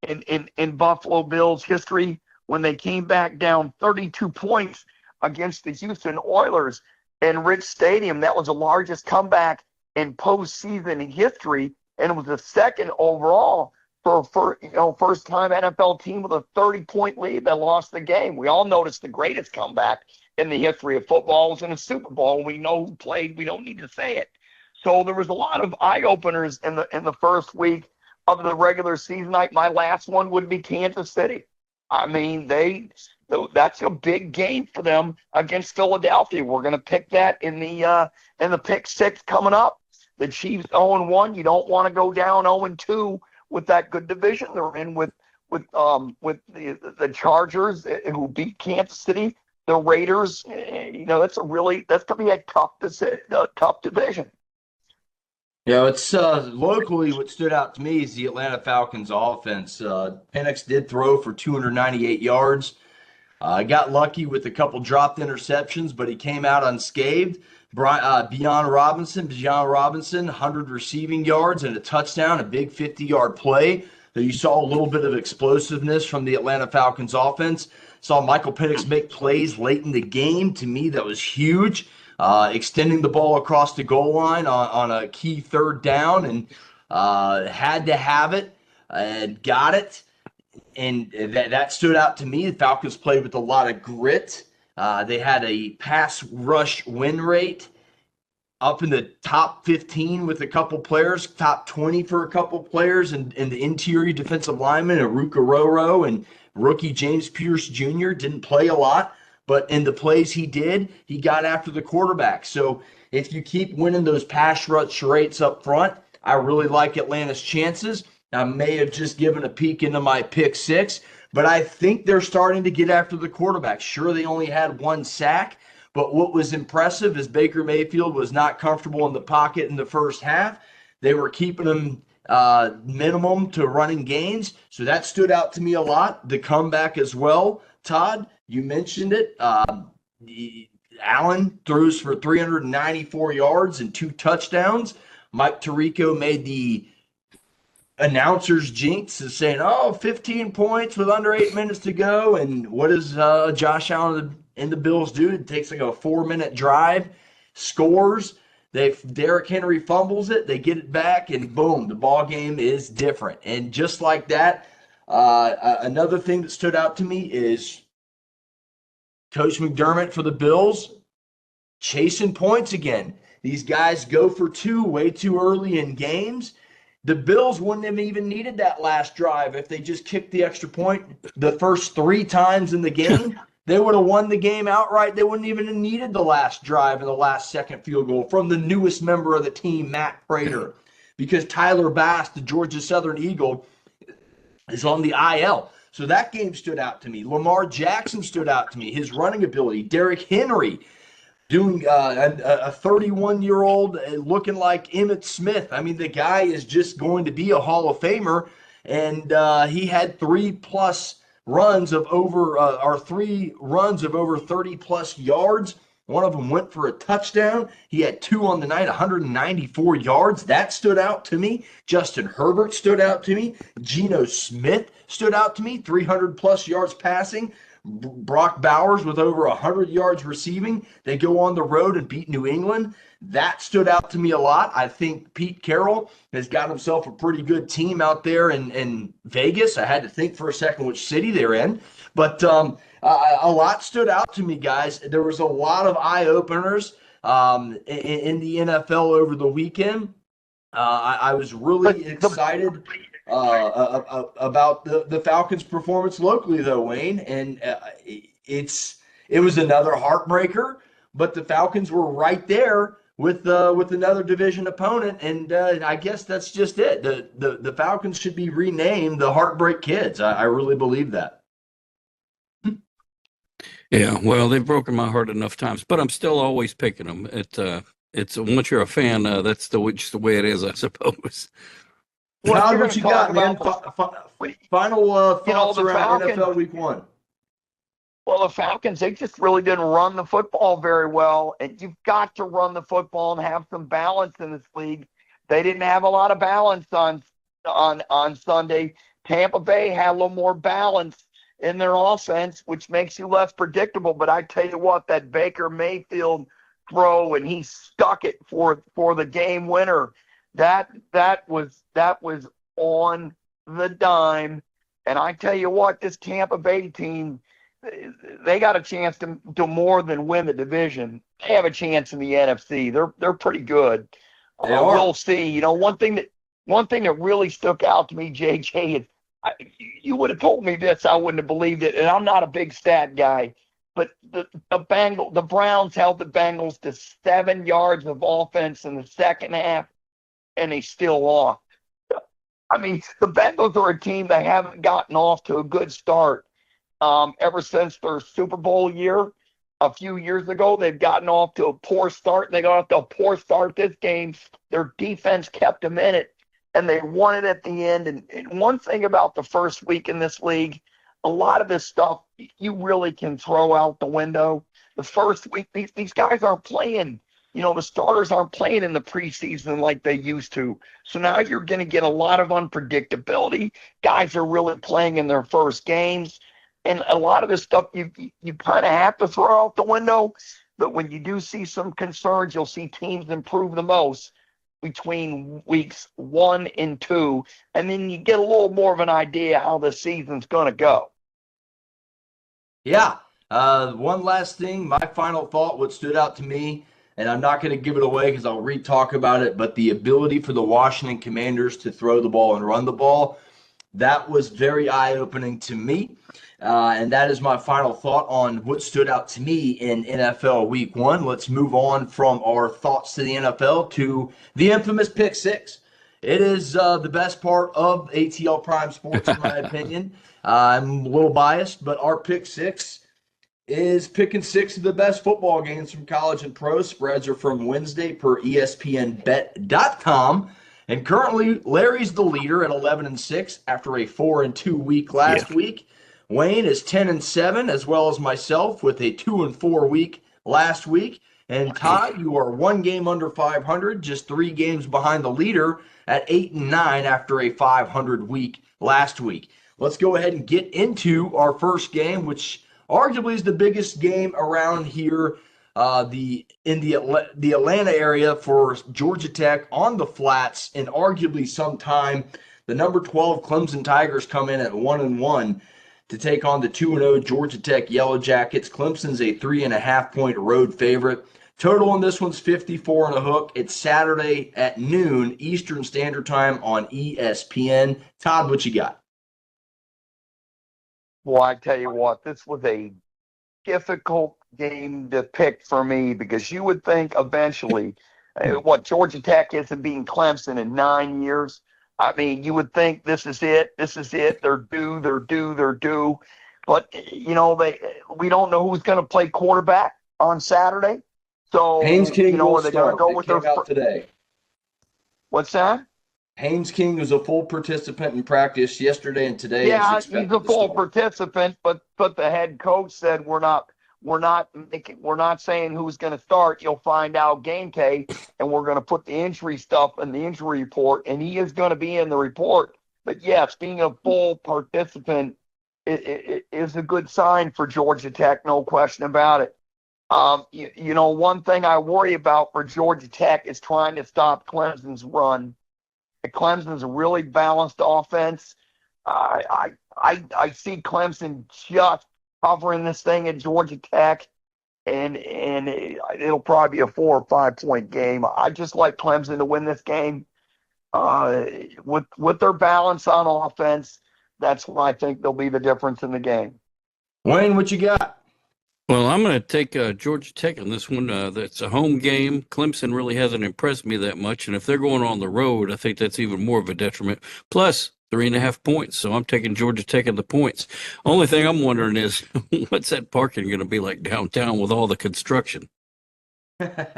in Buffalo Bills history when they came back down 32 points against the Houston Oilers in Rich Stadium. That was the largest comeback in postseason history, and it was the second overall for first time NFL team with a 30-point lead that lost the game. We all noticed the greatest comeback in the history of football was in a Super Bowl. We know who played. We don't need to say it. So there was a lot of eye openers in the first week of the regular season. My last one would be Kansas City. I mean, that's a big game for them against Philadelphia. We're going to pick that in the pick six coming up. The Chiefs 0-1. You don't want to go down 0-2 with that good division they're in with the Chargers who beat Kansas City, the Raiders. That's going to be a tough division. It's locally what stood out to me is the Atlanta Falcons offense. Penix did throw for 298 yards. Got lucky with a couple dropped interceptions, but he came out unscathed. Bijan Robinson, 100 receiving yards and a touchdown, a big 50-yard play. So you saw a little bit of explosiveness from the Atlanta Falcons offense. Saw Michael Penix make plays late in the game. To me, that was huge. Extending the ball across the goal line on a key third down and had to have it and got it. And that stood out to me. The Falcons played with a lot of grit. They had a pass rush win rate up in the top 15 with a couple players, top 20 for a couple players, and the interior defensive lineman, Aruka Roro and rookie James Pierce Jr. didn't play a lot. but in the plays he did, he got after the quarterback. So if you keep winning those pass rush rates up front, I really like Atlanta's chances. I may have just given a peek into my pick six, but I think they're starting to get after the quarterback. Sure, they only had one sack, but what was impressive is Baker Mayfield was not comfortable in the pocket in the first half. They were keeping him minimum to running gains, so that stood out to me a lot. The comeback as well, Todd, you mentioned it. Allen throws for 394 yards and 2 touchdowns. Mike Tirico made the announcers jinx is saying, 15 points with under 8 minutes to go. And what does Josh Allen and the Bills do? It takes like a 4-minute drive, scores. Derrick Henry fumbles it. They get it back, and boom, the ball game is different. And just like that, another thing that stood out to me is Coach McDermott for the Bills chasing points again. These guys go for 2 way too early in games. The Bills wouldn't have even needed that last drive if they just kicked the extra point the first 3 times in the game. They would have won the game outright. They wouldn't even have needed the last drive and the last second field goal from the newest member of the team, Matt Prater, because Tyler Bass, the Georgia Southern Eagle, is on the IL. So that game stood out to me. Lamar Jackson stood out to me. His running ability. Derrick Henry doing a 31-year-old looking like Emmitt Smith. I mean, the guy is just going to be a Hall of Famer. And he had 3 runs of over 30-plus yards. One of them went for a touchdown. He had 2 on the night, 194 yards. That stood out to me. Justin Herbert stood out to me. Geno Smith stood out to me, 300-plus yards passing. Brock Bowers with over 100 yards receiving. They go on the road and beat New England. That stood out to me a lot. I think Pete Carroll has got himself a pretty good team out there in Vegas. I had to think for a second which city they're in. But a lot stood out to me, guys. There was a lot of eye-openers in the NFL over the weekend. I was really excited about the Falcons' performance locally, though, Wayne. And it was another heartbreaker, but the Falcons were right there with another division opponent, and I guess that's just it. The Falcons should be renamed the Heartbreak Kids. I really believe that. Yeah, well, they've broken my heart enough times, but I'm still always picking them. It's once you're a fan, that's just the way it is, I suppose. Well, what you got, man? Final thoughts around Falcons, NFL Week 1. Well, the Falcons, they just really didn't run the football very well, and you've got to run the football and have some balance in this league. They didn't have a lot of balance on Sunday. Tampa Bay had a little more balance in their offense, which makes you less predictable. But I tell you what, that Baker Mayfield throw, and he stuck it for the game winner. That was on the dime. And I tell you what, this Tampa Bay team, they got a chance to more than win the division. They have a chance in the NFC. They're pretty good. We'll see. You know, one thing that really stuck out to me, JJ, is you would have told me this, I wouldn't have believed it. And I'm not a big stat guy, but the Browns held the Bengals to 7 yards of offense in the second half, and they still lost. I mean, the Bengals are a team that haven't gotten off to a good start ever since their Super Bowl year. A few years ago, they've gotten off to a poor start. They got off to a poor start this game. Their defense kept them in it, and they won it at the end. And one thing about the first week in this league, a lot of this stuff you really can throw out the window. The first week, these guys aren't playing. You know, the starters aren't playing in the preseason like they used to. So now you're going to get a lot of unpredictability. Guys are really playing in their first games. And a lot of this stuff you kind of have to throw out the window. But when you do see some concerns, you'll see teams improve the most between weeks 1 and 2. And then you get a little more of an idea how the season's going to go. Yeah. One last thing, my final thought, what stood out to me, and I'm not going to give it away because I'll re-talk about it, but the ability for the Washington Commanders to throw the ball and run the ball. That was very eye-opening to me. And that is my final thought on what stood out to me in NFL Week 1. Let's move on from our thoughts to the NFL to the infamous Pick 6. It is the best part of ATL Prime Sports, in my opinion. I'm a little biased, but our Pick 6 is picking 6 of the best football games from college and pro. Spreads are from Wednesday per ESPNBet.com. And currently, Larry's the leader at 11-6 after a 4-2 week last week. Wayne is 10-7, as well as myself, with a 2-4 week last week. And Todd, you are 1 game under 500, just 3 games behind the leader at 8-9 after a 500 week last week. Let's go ahead and get into our first game, which arguably is the biggest game around here, in the Atlanta area for Georgia Tech on the flats, and arguably sometime the number 12 Clemson Tigers come in at 1-1 to take on the 2-0 Georgia Tech Yellow Jackets. Clemson's a 3.5-point road favorite. Total on this one's 54 and a hook. It's Saturday at noon Eastern Standard Time on ESPN. Todd, what you got? Well, I tell you what, this was a difficult game to pick for me because you would think eventually, Georgia Tech hasn't beaten Clemson in 9 years. I mean, you would think this is it. They're due. But, we don't know who's going to play quarterback on Saturday. So, Haynes King are they going to go with their today? What's that? Haynes King was a full participant in practice yesterday and today. Yeah, he's a full participant, but the head coach said we're not saying who's going to start. You'll find out game day, and we're going to put the injury stuff in the injury report, and he is going to be in the report. But yes, being a full participant is a good sign for Georgia Tech, no question about it. One thing I worry about for Georgia Tech is trying to stop Clemson's run. Clemson's a really balanced offense. I see Clemson just covering this thing at Georgia Tech, and it'll probably be a 4 or 5 point game. I just like Clemson to win this game. With their balance on offense, that's what I think they'll be the difference in the game. Wayne, what you got? Well, I'm going to take Georgia Tech on this one. That's a home game. Clemson really hasn't impressed me that much, and if they're going on the road, I think that's even more of a detriment. Plus 3.5 points, so I'm taking Georgia Tech at the points. Only thing I'm wondering is, what's that parking going to be like downtown with all the construction?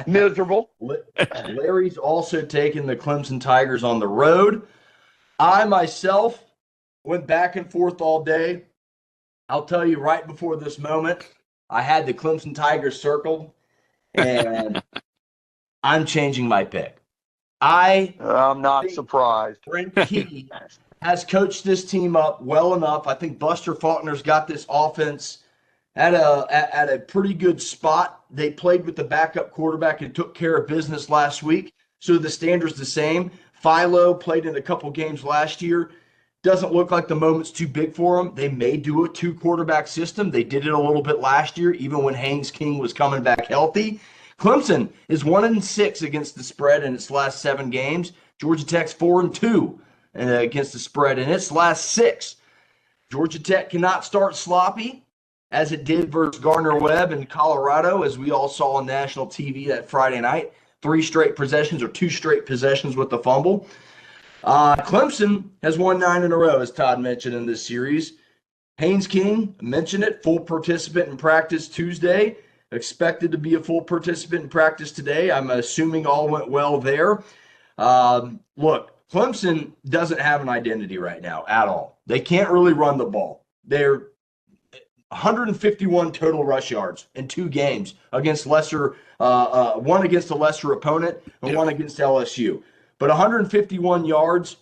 Miserable. Larry's also taking the Clemson Tigers on the road. I myself went back and forth all day. I'll tell you right before this moment, I had the Clemson Tigers circled, and I'm changing my pick. I'm not surprised. Brent Key has coached this team up well enough. I think Buster Faulkner's got this offense at a pretty good spot. They played with the backup quarterback and took care of business last week, so the standard's the same. Philo played in a couple games last year. Doesn't look like the moment's too big for them. They may do a 2-quarterback system. They did it a little bit last year, even when Haynes King was coming back healthy. Clemson is 1-6 against the spread in its last 7 games. Georgia Tech's 4-2 against the spread in its last 6. Georgia Tech cannot start sloppy, as it did versus Gardner Webb in Colorado, as we all saw on national TV that Friday night. 2 straight possessions with the fumble. Clemson has won 9 in a row, as Todd mentioned in this series. Haynes King, mentioned it, full participant in practice Tuesday. Expected to be a full participant in practice today. I'm assuming all went well there. Look, Clemson doesn't have an identity right now at all. They can't really run the ball. They're 151 total rush yards in 2 games against one against a lesser opponent and one against LSU. But 151 yards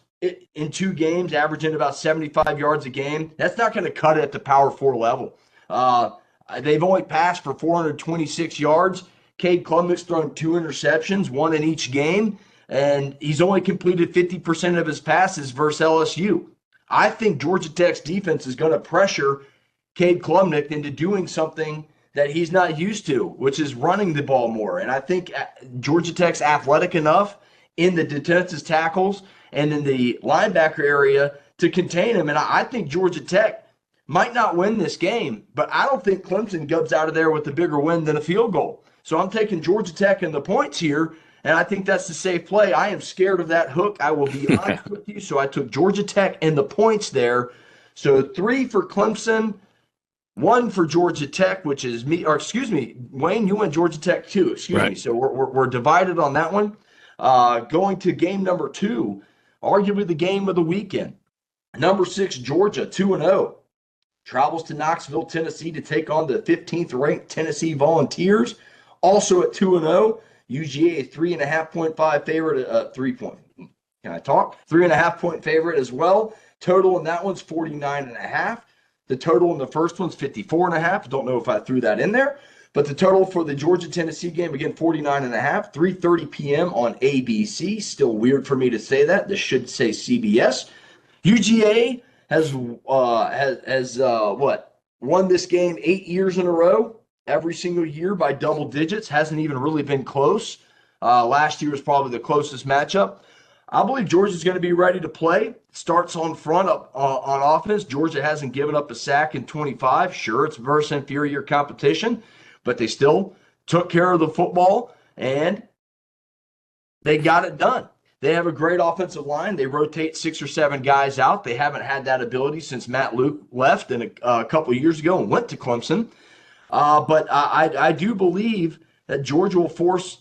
in 2 games, averaging about 75 yards a game, that's not going to cut it at the Power 4 level. They've only passed for 426 yards. Cade Klubnik's thrown 2 interceptions, 1 in each game, and he's only completed 50% of his passes versus LSU. I think Georgia Tech's defense is going to pressure Cade Klubnik into doing something that he's not used to, which is running the ball more. And I think Georgia Tech's athletic enough in the defensive tackles and in the linebacker area to contain him. And I think Georgia Tech might not win this game, but I don't think Clemson goes out of there with a bigger win than a field goal. So I'm taking Georgia Tech and the points here, and I think that's the safe play. I am scared of that hook. I will be honest with you. So I took Georgia Tech and the points there. So 3 for Clemson, 1 for Georgia Tech, which is me. Or excuse me, Wayne, you went Georgia Tech too. Excuse me. So we're divided on that one. Going to game number 2, arguably the game of the weekend. Number 6, Georgia, 2-0. Travels to Knoxville, Tennessee to take on the 15th ranked Tennessee Volunteers. Also at 2-0. UGA a 3.5 favorite, 3 point. Can I talk? 3.5 point favorite as well. Total in that one's 49.5. The total in the first one's 54.5. Don't know if I threw that in there, but the total for the Georgia-Tennessee game, again, 49.5, 3:30 p.m. on ABC. Still weird for me to say that. This should say CBS. UGA has won this game 8 years in a row, every single year by double digits. Hasn't even really been close. Last year was probably the closest matchup. I believe Georgia's going to be ready to play. Starts on front on offense. Georgia hasn't given up a sack in 25. Sure, it's versus inferior competition, but they still took care of the football, and they got it done. They have a great offensive line. They rotate 6 or 7 guys out. They haven't had that ability since Matt Luke left a couple of years ago and went to Clemson. But I do believe that Georgia will force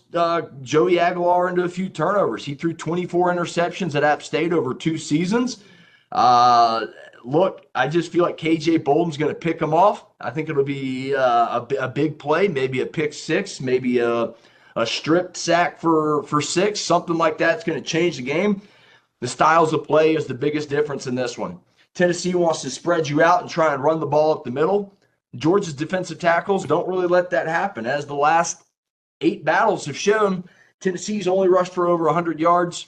Joey Aguilar into a few turnovers. He threw 24 interceptions at App State over 2 seasons. Look, I just feel like KJ Bolden's going to pick him off. I think it'll be a big play, maybe a pick-6, maybe a stripped sack for 6, something like that. It's going to change the game. The styles of play is the biggest difference in this one. Tennessee wants to spread you out and try and run the ball up the middle. Georgia's defensive tackles don't really let that happen. As the last 8 battles have shown, Tennessee's only rushed for over 100 yards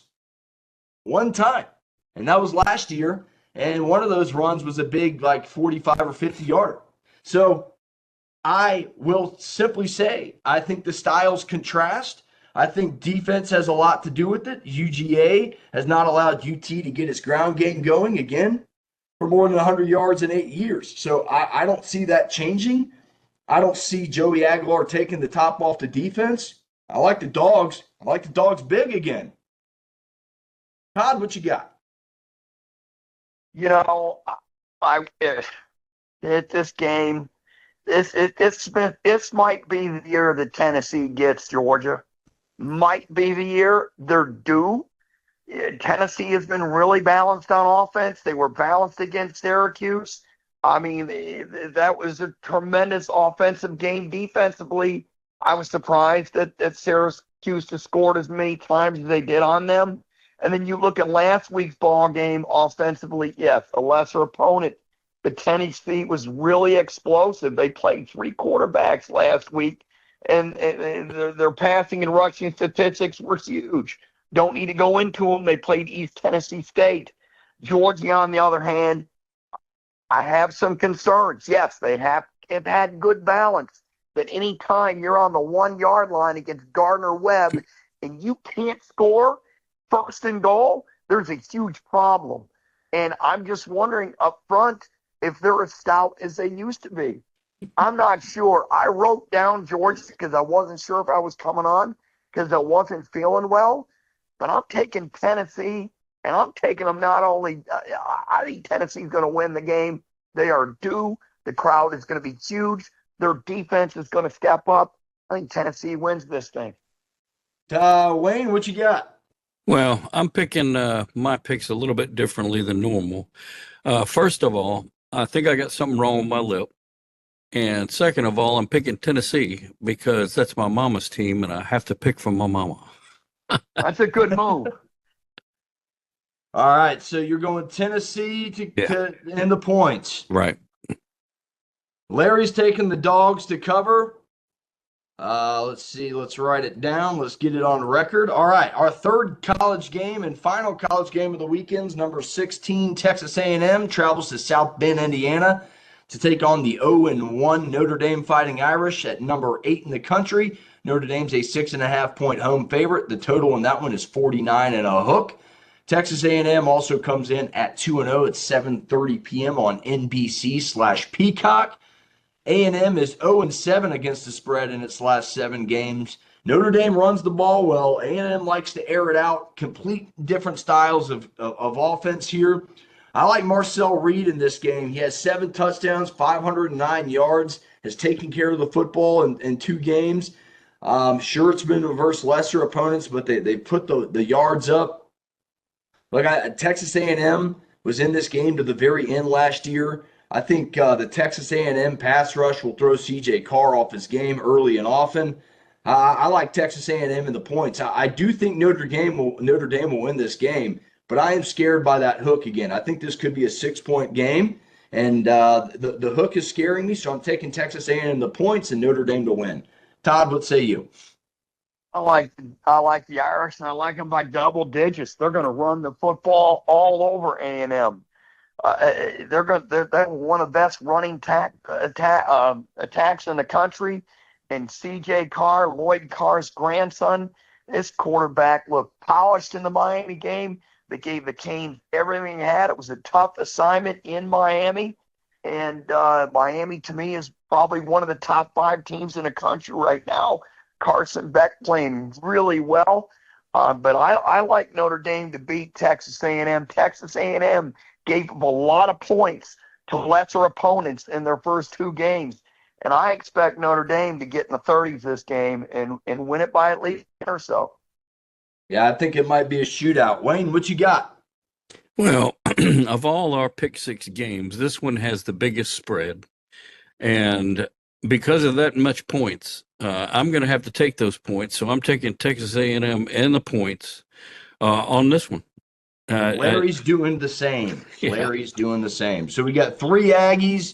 1 time, and that was last year. And one of those runs was a big, like 45 or 50 yard. So I will simply say, I think the styles contrast. I think defense has a lot to do with it. UGA has not allowed UT to get its ground game going again for more than 100 yards in 8 years. So I don't see that changing. I don't see Joey Aguilar taking the top off the defense. I like the Dogs. I like the Dogs big again. Todd, what you got? You know, this game, this might be the year that Tennessee gets Georgia. Might be the year they're due. Tennessee has been really balanced on offense. They were balanced against Syracuse. I mean, that was a tremendous offensive game. Defensively, I was surprised that Syracuse has scored as many times as they did on them. And then you look at last week's ball game offensively, yes, a lesser opponent. But Tennessee was really explosive. They played 3 quarterbacks last week, and their passing and rushing statistics were huge. Don't need to go into them. They played East Tennessee State. Georgia, on the other hand, I have some concerns. Yes, they have had good balance. But any time you're on the 1-yard line against Gardner Webb and you can't score first and goal, there's a huge problem. And I'm just wondering up front if they're as stout as they used to be. I'm not sure. I wrote down Georgia because I wasn't sure if I was coming on because I wasn't feeling well. But I'm taking Tennessee, and I'm taking them not only I think Tennessee's going to win the game. They are due. The crowd is going to be huge. Their defense is going to step up. I think Tennessee wins this thing. Wayne, what you got? Well, I'm picking my picks a little bit differently than normal. First of all, I think I got something wrong with my lip. And second of all, I'm picking Tennessee because that's my mama's team, and I have to pick from my mama. That's a good move. All right, so you're going Tennessee to end the points. Right. Larry's taking the Dogs to cover. Let's see. Let's write it down. Let's get it on record. All right, our third college game and final college game of the weekends, number 16, Texas A&M travels to South Bend, Indiana, to take on the 0-1 Notre Dame Fighting Irish at number 8 in the country. Notre Dame's a 6.5 point home favorite. The total in that one is 49 and a hook. Texas A&M also comes in at 2-0 at 7:30 p.m. on NBC/Peacock. A&M is 0-7 against the spread in its last 7 games. Notre Dame runs the ball well. A&M likes to air it out. Complete different styles of offense here. I like Marcel Reed in this game. He has 7 touchdowns, 509 yards, has taken care of the football in 2 games. Sure, it's been versus lesser opponents, but they put the yards up. Look, Texas A&M was in this game to the very end last year. I think the Texas A&M pass rush will throw C.J. Carr off his game early and often. I like Texas A&M in the points. I do think Notre Dame will win this game, but I am scared by that hook again. I think this could be a 6-point game, and the hook is scaring me, so I'm taking Texas A&M the points and Notre Dame to win. Todd, what say you? I like the Irish, and I like them by double digits. They're going to run the football all over A&M. They're one of the best running attacks in the country. And C.J. Carr, Lloyd Carr's grandson, this quarterback looked polished in the Miami game. They gave the Canes everything they had. It was a tough assignment in Miami. And Miami, to me, is probably one of the top 5 teams in the country right now. Carson Beck playing really well. But I like Notre Dame to beat Texas A&M. Texas A&M gave up a lot of points to lesser opponents in their first 2 games. And I expect Notre Dame to get in the 30s this game and win it by at least 10 or so. Yeah, I think it might be a shootout. Wayne, what you got? Well, of all our Pick6 games, this one has the biggest spread. And because of that much points, I'm going to have to take those points. So I'm taking Texas A&M and the points on this one. Larry's doing the same. Yeah. Larry's doing the same. So we got 3 Aggies,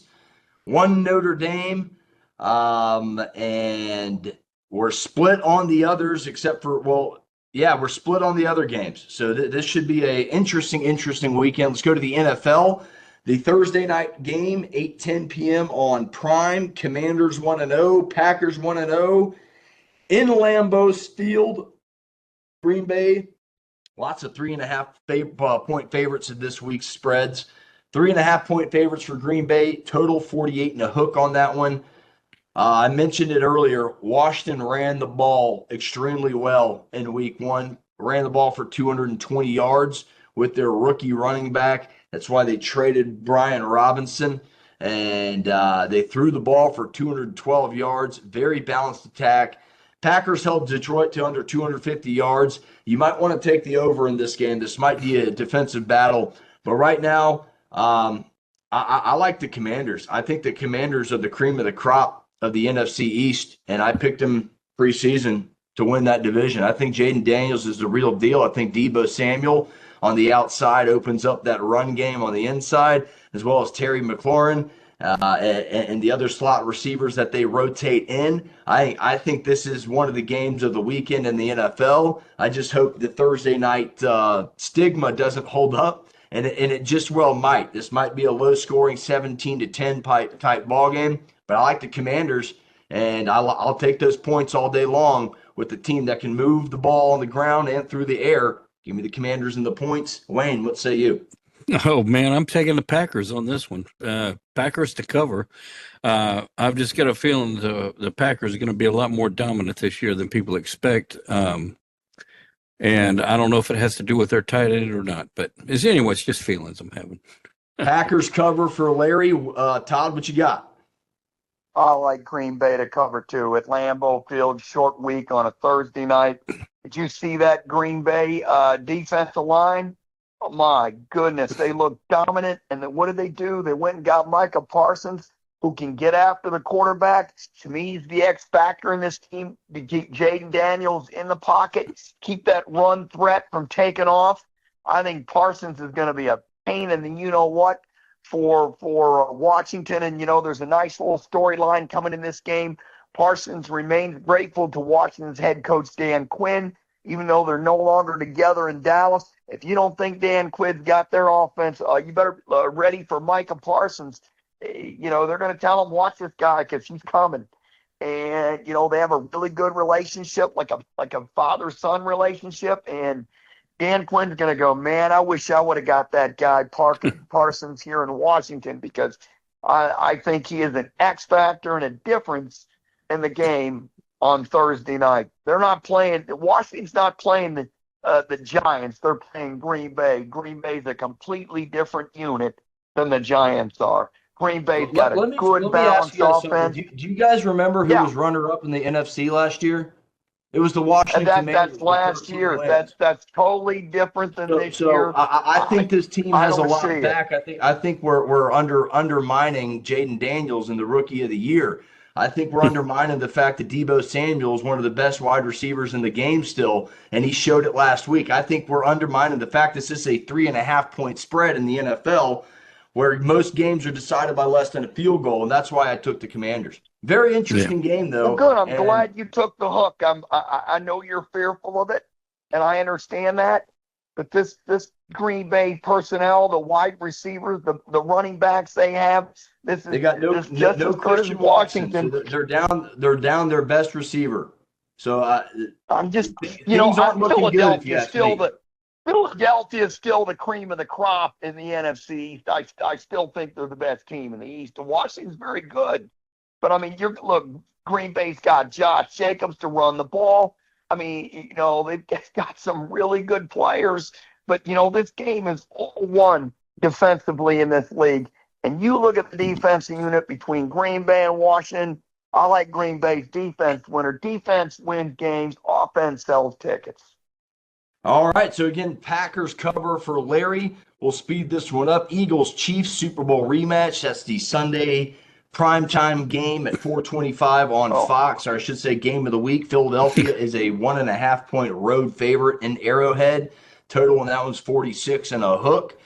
1 Notre Dame, and we're split on the others except for, we're split on the other games. So this should be a interesting weekend. Let's go to the NFL. The Thursday night game, 8:10 p.m. on Prime. Commanders 1-0, Packers 1-0. In Lambeau Field, Green Bay. Lots of 3.5 point favorites in this week's spreads. 3.5 point favorites for Green Bay. Total 48 and a hook on that one. I mentioned it earlier. Washington ran the ball extremely well in week 1. Ran the ball for 220 yards with their rookie running back. That's why they traded Brian Robinson. And they threw the ball for 212 yards. Very balanced attack. Packers held Detroit to under 250 yards. You might want to take the over in this game. This might be a defensive battle. But right now, I like the Commanders. I think the Commanders are the cream of the crop of the NFC East, and I picked them preseason to win that division. I think Jaden Daniels is the real deal. I think Deebo Samuel on the outside opens up that run game on the inside, as well as Terry McLaurin and the other slot receivers that they rotate in. I think this is one of the games of the weekend in the NFL. I just hope the Thursday night stigma doesn't hold up, and it just well might. This might be a low-scoring 17-10 type ball game, but I like the Commanders, and I'll take those points all day long with the team that can move the ball on the ground and through the air. Give me the Commanders and the points. Wayne, what say you? Oh, man, I'm taking the Packers on this one. Packers to cover. I've just got a feeling the Packers are going to be a lot more dominant this year than people expect. And I don't know if it has to do with their tight end or not. But anyway, it's just feelings I'm having. Packers cover for Larry. Todd, what you got? I like Green Bay to cover too at Lambeau Field, short week on a Thursday night. Did you see that Green Bay defensive line? Oh, my goodness. They look dominant. And then what did they do? They went and got Micah Parsons, who can get after the quarterback. To me, he's the X factor in this team to keep Jaden Daniels in the pocket, keep that run threat from taking off. I think Parsons is going to be a pain in the you-know-what for Washington. And, there's a nice little storyline coming in this game. Parsons remains grateful to Washington's head coach, Dan Quinn, even though they're no longer together in Dallas. If you don't think Dan Quinn's got their offense, you better ready for Micah Parsons. They're going to tell him, watch this guy because he's coming. And, they have a really good relationship, like a father-son relationship. And Dan Quinn's going to go, man, I wish I would have got that guy Parsons here in Washington, because I think he is an X factor and a difference in the game on Thursday night. They're not playing – Washington's not playing the Giants. They're playing Green Bay. Green Bay's a completely different unit than the Giants are. Green Bay's got a good balanced offense. Do you guys remember who was runner-up in the NFC last year? It was the Washington Commanders. That's last year. That's totally different than this year. I think this team has a lot back. I think we're undermining Jaden Daniels in the Rookie of the Year. I think we're undermining the fact that Deebo Samuel is one of the best wide receivers in the game still, and he showed it last week. I think we're undermining the fact that this is a 3.5-point spread in the NFL, where most games are decided by less than a field goal, and that's why I took the Commanders. Very interesting game, though. Well, good. I'm glad you took the hook. I know you're fearful of it, and I understand that. But this Green Bay personnel, the wide receivers, the running backs they have, they got no Christian Washington. So they're down their best receiver. So I'm just Philadelphia is still the cream of the crop in the NFC East. I still think they're the best team in the East. And Washington's very good. But, I mean, look, Green Bay's got Josh Jacobs to run the ball. I mean, they've got some really good players. But, this game is all won defensively in this league. And you look at the defensive unit between Green Bay and Washington, I like Green Bay's defense winner. Defense wins games. Offense sells tickets. All right, so again, Packers cover for Larry. We'll speed this one up. Eagles-Chiefs Super Bowl rematch. That's the Sunday primetime game at 4:25 on Fox, or I should say game of the week. Philadelphia is a 1.5-point road favorite in Arrowhead. Total on that one's 46 and a hook.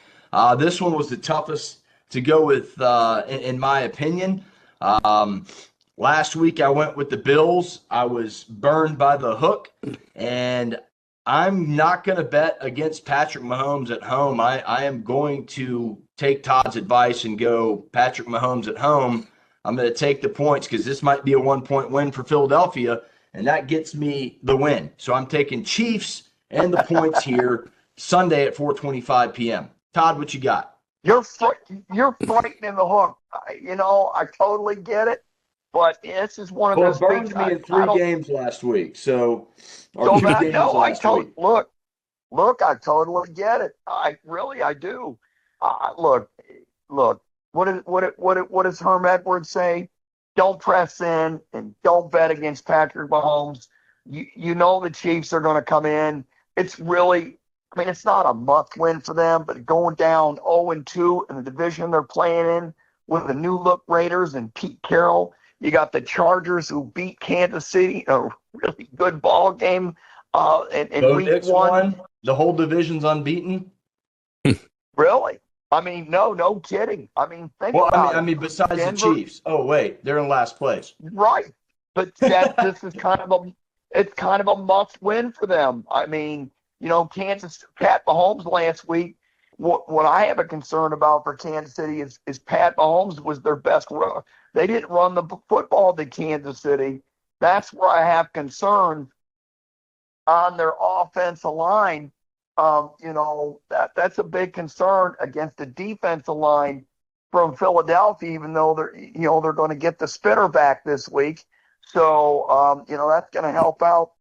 This one was the toughest to go with, in my opinion. Last week I went with the Bills. I was burned by the hook, and I'm not going to bet against Patrick Mahomes at home. I am going to take Todd's advice and go Patrick Mahomes at home. I'm going to take the points because this might be a 1-point win for Philadelphia, and that gets me the win. So I'm taking Chiefs and the points here Sunday at 4:25 p.m. Todd, what you got? You're frightening the hook. I totally get it, but this is one of those things. It burned me in 3 games last week. Look, I totally get it. I do. Look. What does Herm Edwards say? Don't press in and don't bet against Patrick Mahomes. You know the Chiefs are going to come in. It's really, it's not a must win for them, but going down 0-2 in the division they're playing in with the new look Raiders and Pete Carroll. You got the Chargers who beat Kansas City, a really good ball game in week 1. The whole division's unbeaten. Really? No kidding. Think about it. Besides Denver, the Chiefs. Oh, wait, they're in last place. Right. But this is kind of a must win for them. Kansas, Pat Mahomes last week, what I have a concern about for Kansas City is Pat Mahomes was their best runner. They didn't run the football to Kansas City. That's where I have concerns on their offensive line. That's a big concern against the defensive line from Philadelphia, even though they're going to get the spinner back this week. So, that's going to help out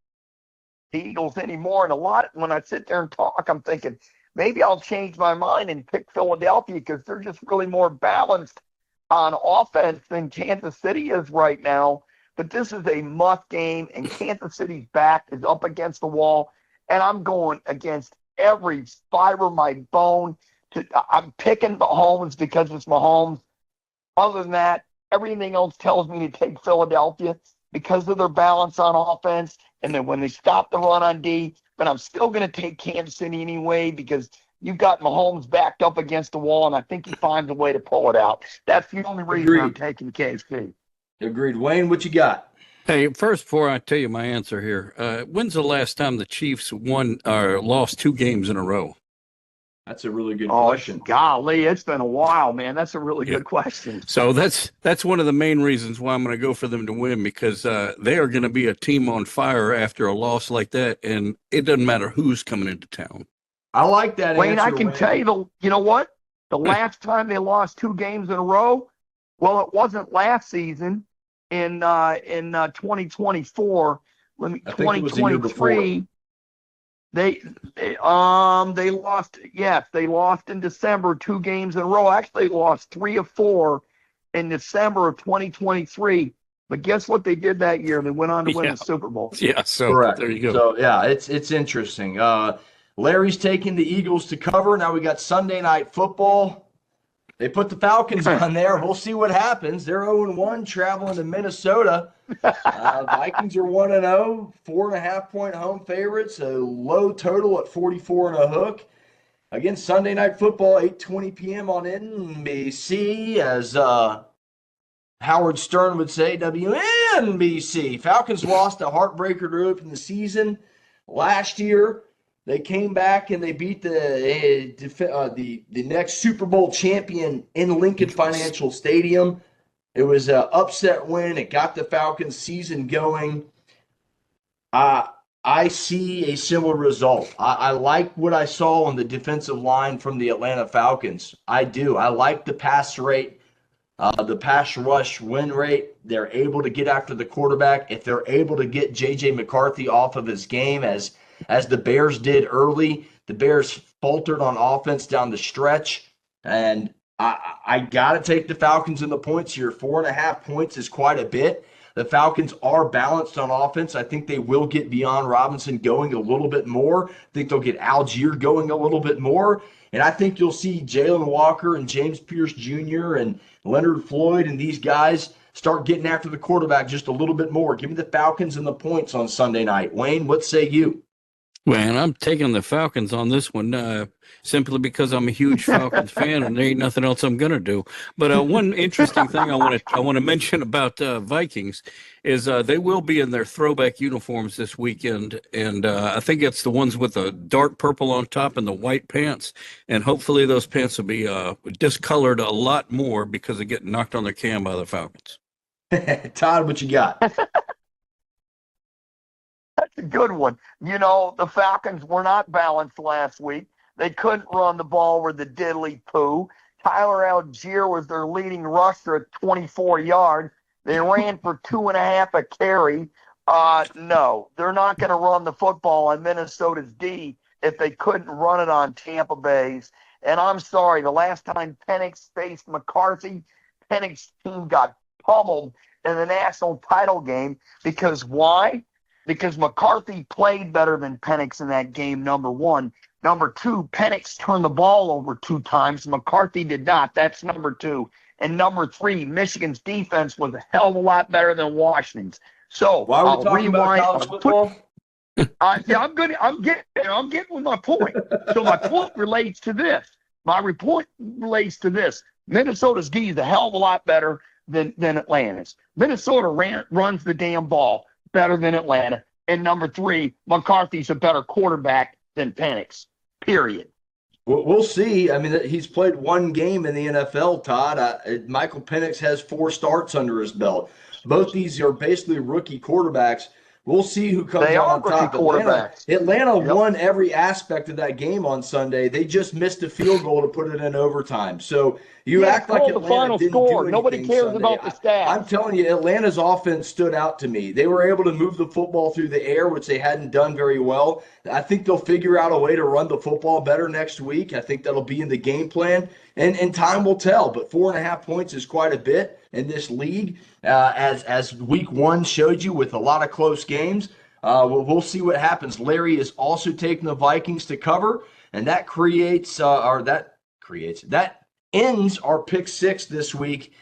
the Eagles anymore. And when I sit there and talk, I'm thinking maybe I'll change my mind and pick Philadelphia because they're just really more balanced on offense than Kansas City is right now. But this is a must game, and Kansas City's back is up against the wall, and I'm going against every fiber of my bone. I'm picking Mahomes because it's Mahomes. Other than that, everything else tells me to take Philadelphia because of their balance on offense. And then when they stop the run on D, but I'm still going to take Kansas City anyway because you've got Mahomes backed up against the wall, and I think he finds a way to pull it out. That's the only reason I'm taking KC. Agreed. Wayne, what you got? Hey, first, before I tell you my answer here, when's the last time the Chiefs won or lost 2 games in a row? That's a really good question. Golly, it's been a while, man. That's a really good question. So that's one of the main reasons why I'm going to go for them to win, because they are going to be a team on fire after a loss like that, and it doesn't matter who's coming into town. I like that Wayne, answer, I can tell you, you know what? The last time they lost 2 games in a row, well, it wasn't last season in 2024. I think it was the year before. 2023. They lost. Yes, they lost in December 2 games in a row. Actually, they lost 3 of 4 in December of 2023. But guess what they did that year? They went on to win the Super Bowl. Yeah, so Correct. there you go. So yeah, it's interesting. Larry's taking the Eagles to cover. Now we got Sunday Night Football. They put the Falcons on there. We'll see what happens. They're 0-1 traveling to Minnesota. Vikings are 1-0, 4.5-point home favorites, a low total at 44 and a hook. Again, Sunday Night Football, 8:20 p.m. on NBC, as Howard Stern would say, WNBC. Falcons lost a heartbreaker to open the season last year. They came back and they beat the next Super Bowl champion in Lincoln Financial Stadium. It was an upset win. It got the Falcons season going. I see a similar result. I like what I saw on the defensive line from the Atlanta Falcons. I do. I like the pass rate, the pass rush win rate. They're able to get after the quarterback. If they're able to get J.J. McCarthy off of his game as the Bears did early, the Bears faltered on offense down the stretch. And I got to take the Falcons in the points here. 4.5 points is quite a bit. The Falcons are balanced on offense. I think they will get Bijan Robinson going a little bit more. I think they'll get Algier going a little bit more. And I think you'll see Jalen Walker and James Pierce Jr. and Leonard Floyd and these guys start getting after the quarterback just a little bit more. Give me the Falcons and the points on Sunday night. Wayne, what say you? Man, I'm taking the Falcons on this one simply because I'm a huge Falcons fan, and there ain't nothing else I'm gonna do. But one interesting thing I want to mention about Vikings is they will be in their throwback uniforms this weekend, and I think it's the ones with the dark purple on top and the white pants, and hopefully those pants will be discolored a lot more because they get knocked on their cam by the Falcons. Todd, what you got? That's a good one. You know, the Falcons were not balanced last week. They couldn't run the ball with the diddly poo. Tyler Algier was their leading rusher at 24 yards. They ran for 2.5 a carry. No, they're not going to run the football on Minnesota's D if they couldn't run it on Tampa Bay's. And I'm sorry, the last time Penix faced McCarthy, Penix's team got pummeled in the national title game. Because why? Because McCarthy played better than Penix in that game, number one. Number two, Penix turned the ball over 2 times. McCarthy did not. That's number 2. And number 3, Michigan's defense was a hell of a lot better than Washington's. So why are we talking about college football? Yeah, I'm good. I'm getting with my point. So my point relates to this. Minnesota's D is a hell of a lot better than Atlanta's. Minnesota runs the damn ball better than Atlanta. And number 3, McCarthy's a better quarterback than Penix, period. We'll see. I mean, he's played 1 game in the NFL, Todd. Michael Penix has 4 starts under his belt. Both these are basically rookie quarterbacks. We'll see who comes out on top. Atlanta won every aspect of that game on Sunday. They just missed a field goal to put it in overtime. So you act like Atlanta didn't do anything. Nobody cares about the stats. I'm telling you, Atlanta's offense stood out to me. They were able to move the football through the air, which they hadn't done very well. I think they'll figure out a way to run the football better next week. I think that'll be in the game plan, and time will tell. But 4.5 points is quite a bit in this league, as week 1 showed you with a lot of close games. We'll see what happens. Larry is also taking the Vikings to cover, and that ends our pick 6 this week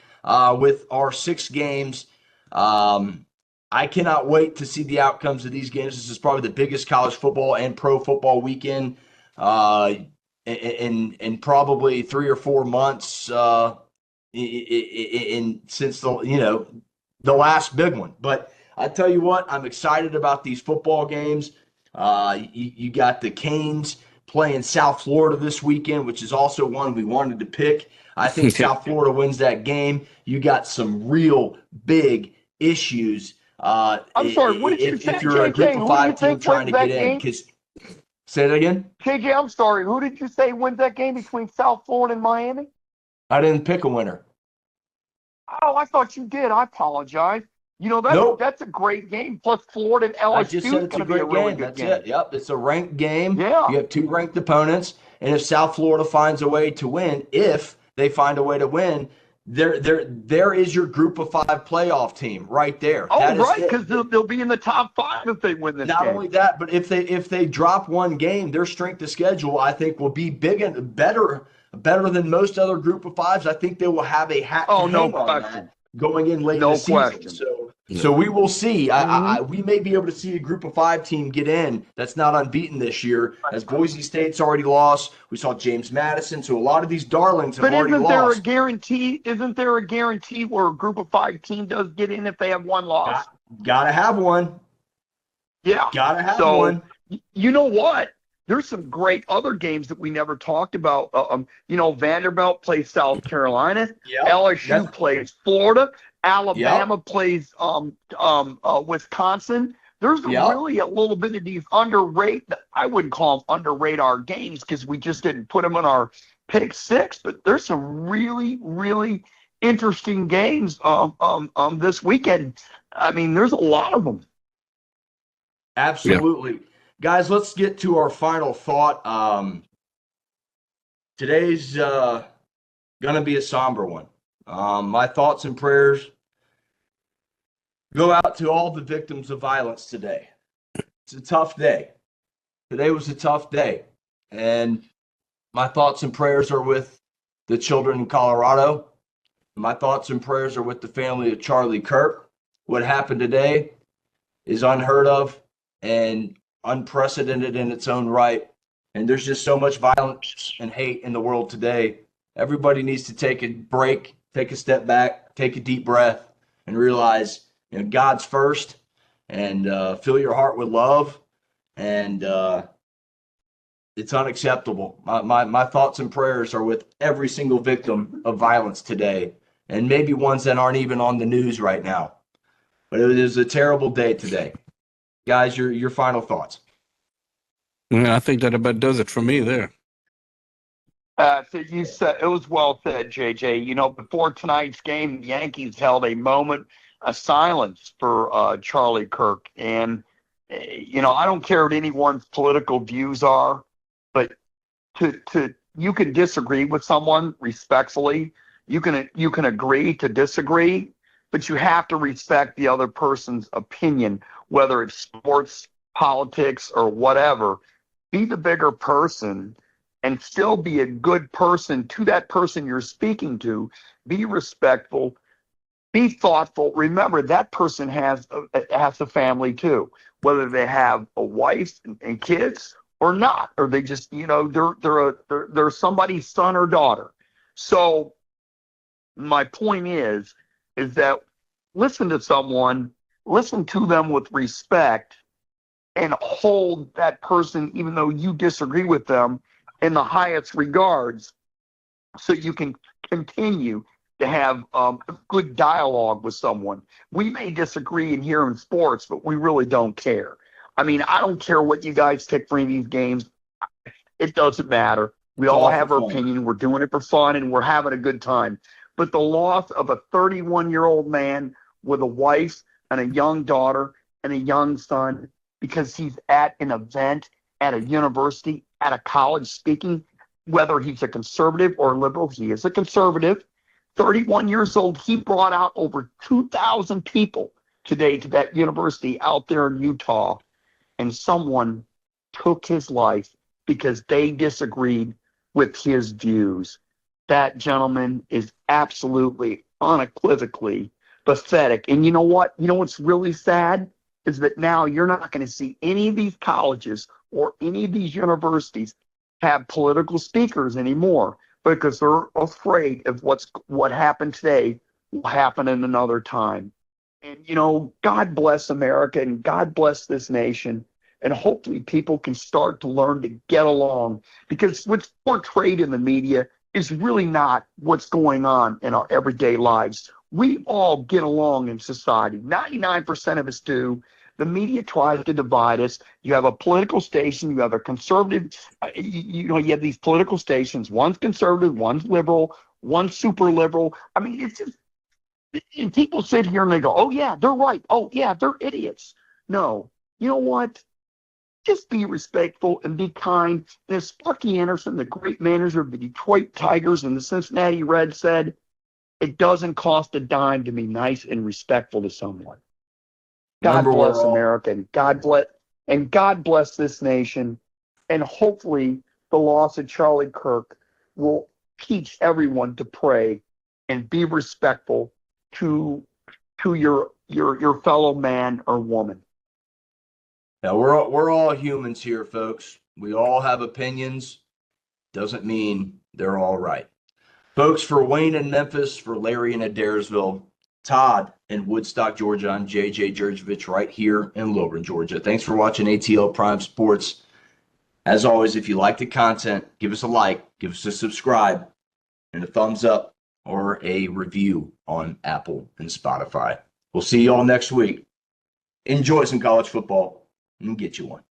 with our 6 games. I cannot wait to see the outcomes of these games. This is probably the biggest college football and pro football weekend in probably 3 or 4 months since the last big one. But I tell you what, I'm excited about these football games. You got the Canes playing South Florida this weekend, which is also one we wanted to pick. I think South Florida wins that game. You got some real big issues. I'm sorry, what did you say? If you're a Group of 5 team trying to get in, because Say it again. JJ, I'm sorry. Who did you say wins that game between South Florida and Miami? I didn't pick a winner. Oh, I thought you did. I apologize. Nope. That's a great game. Plus Florida and I LSU just is said it's going a to be a great really game. good That's game. it. Yep, it's a ranked game. Yeah. You have two ranked opponents, and if South Florida finds a way to win, if they find a way to win, there is your Group of 5 playoff team right there. Oh, that right, because they'll be in the top 5 if they win this game. Not only that, but if they drop one game, their strength of schedule, I think, will be big and better than most other Group of 5s. I think they will have a hat to hang on that going in late in the season. So we will see. We may be able to see a Group of 5 team get in that's not unbeaten this year, as Boise State's already lost. We saw James Madison. So a lot of these darlings have already lost. But isn't there a guarantee where a Group of 5 team does get in if they have one loss? Gotta have one. Yeah. Gotta have one. You know what? There's some great other games that we never talked about. Vanderbilt plays South Carolina. Yep. LSU plays Florida. Alabama plays Wisconsin. There's really a little bit of these underrated. I wouldn't call them underrated our games because we just didn't put them in our pick 6. But there's some really, really interesting games this weekend. I mean, there's a lot of them. Absolutely. Yeah. Guys, let's get to our final thought. Today's going to be a somber one. My thoughts and prayers go out to all the victims of violence today. It's a tough day. Today was a tough day. And my thoughts and prayers are with the children in Colorado. My thoughts and prayers are with the family of Charlie Kirk. What happened today is unheard of and unprecedented in its own right. And there's just so much violence and hate in the world today. Everybody needs to take a break, take a step back, take a deep breath, and realize, God's first, and fill your heart with love. And it's unacceptable. My thoughts and prayers are with every single victim of violence today, and maybe ones that aren't even on the news right now. But it is a terrible day today. Guys, your final thoughts. Yeah, I think that about does it for me there. So you said it was well said, JJ. Before tonight's game, the Yankees held a moment of silence for Charlie Kirk, and I don't care what anyone's political views are, but you can disagree with someone respectfully. You can agree to disagree, but you have to respect the other person's opinion, whether it's sports, politics, or whatever. Be the bigger person and still be a good person to that person you're speaking to. Be respectful. Be thoughtful. Remember, that person has a family too, whether they have a wife and kids or not, or they just, they're somebody's son or daughter. So my point is that listen to someone, listen to them with respect, and hold that person, even though you disagree with them, in the highest regards, so you can continue to have good dialogue with someone. We may disagree in here in sports, but we really don't care. I mean, I don't care what you guys pick for any of these games. It doesn't matter. We all have our opinion. We're doing it for fun, and we're having a good time. But the loss of a 31-year-old man with a wife and a young daughter and a young son because he's at an event at a university, at a college speaking, whether he's a conservative or liberal, he is a conservative. 31 years old, he brought out over 2,000 people today to that university out there in Utah, and someone took his life because they disagreed with his views. That gentleman is absolutely, unequivocally pathetic. And you know what? You know what's really sad is that now you're not going to see any of these colleges or any of these universities have political speakers anymore because they're afraid of what happened today will happen in another time. And, God bless America and God bless this nation. And hopefully people can start to learn to get along, because what's portrayed in the media is really not what's going on in our everyday lives. We all get along in society. 99% of us do. The media tries to divide us. You have a political station. You have a conservative. You have these political stations. One's conservative, one's liberal, one's super liberal. I mean, it's just, and people sit here and they go, "Oh yeah, they're right. Oh yeah, they're idiots." No, you know what? Just be respectful and be kind. And as Sparky Anderson, the great manager of the Detroit Tigers and the Cincinnati Reds, said, it doesn't cost a dime to be nice and respectful to someone. God bless America, and God bless this nation. And hopefully the loss of Charlie Kirk will teach everyone to pray and be respectful to your fellow man or woman. Now, we're all humans here, folks. We all have opinions. Doesn't mean they're all right. Folks, for Wayne in Memphis, for Larry in Adairsville, Todd in Woodstock, Georgia, I'm JJ Jurjevich right here in Lowell, Georgia. Thanks for watching ATL Prime Sports. As always, if you like the content, give us a like, give us a subscribe, and a thumbs up or a review on Apple and Spotify. We'll see you all next week. Enjoy some college football and get you one.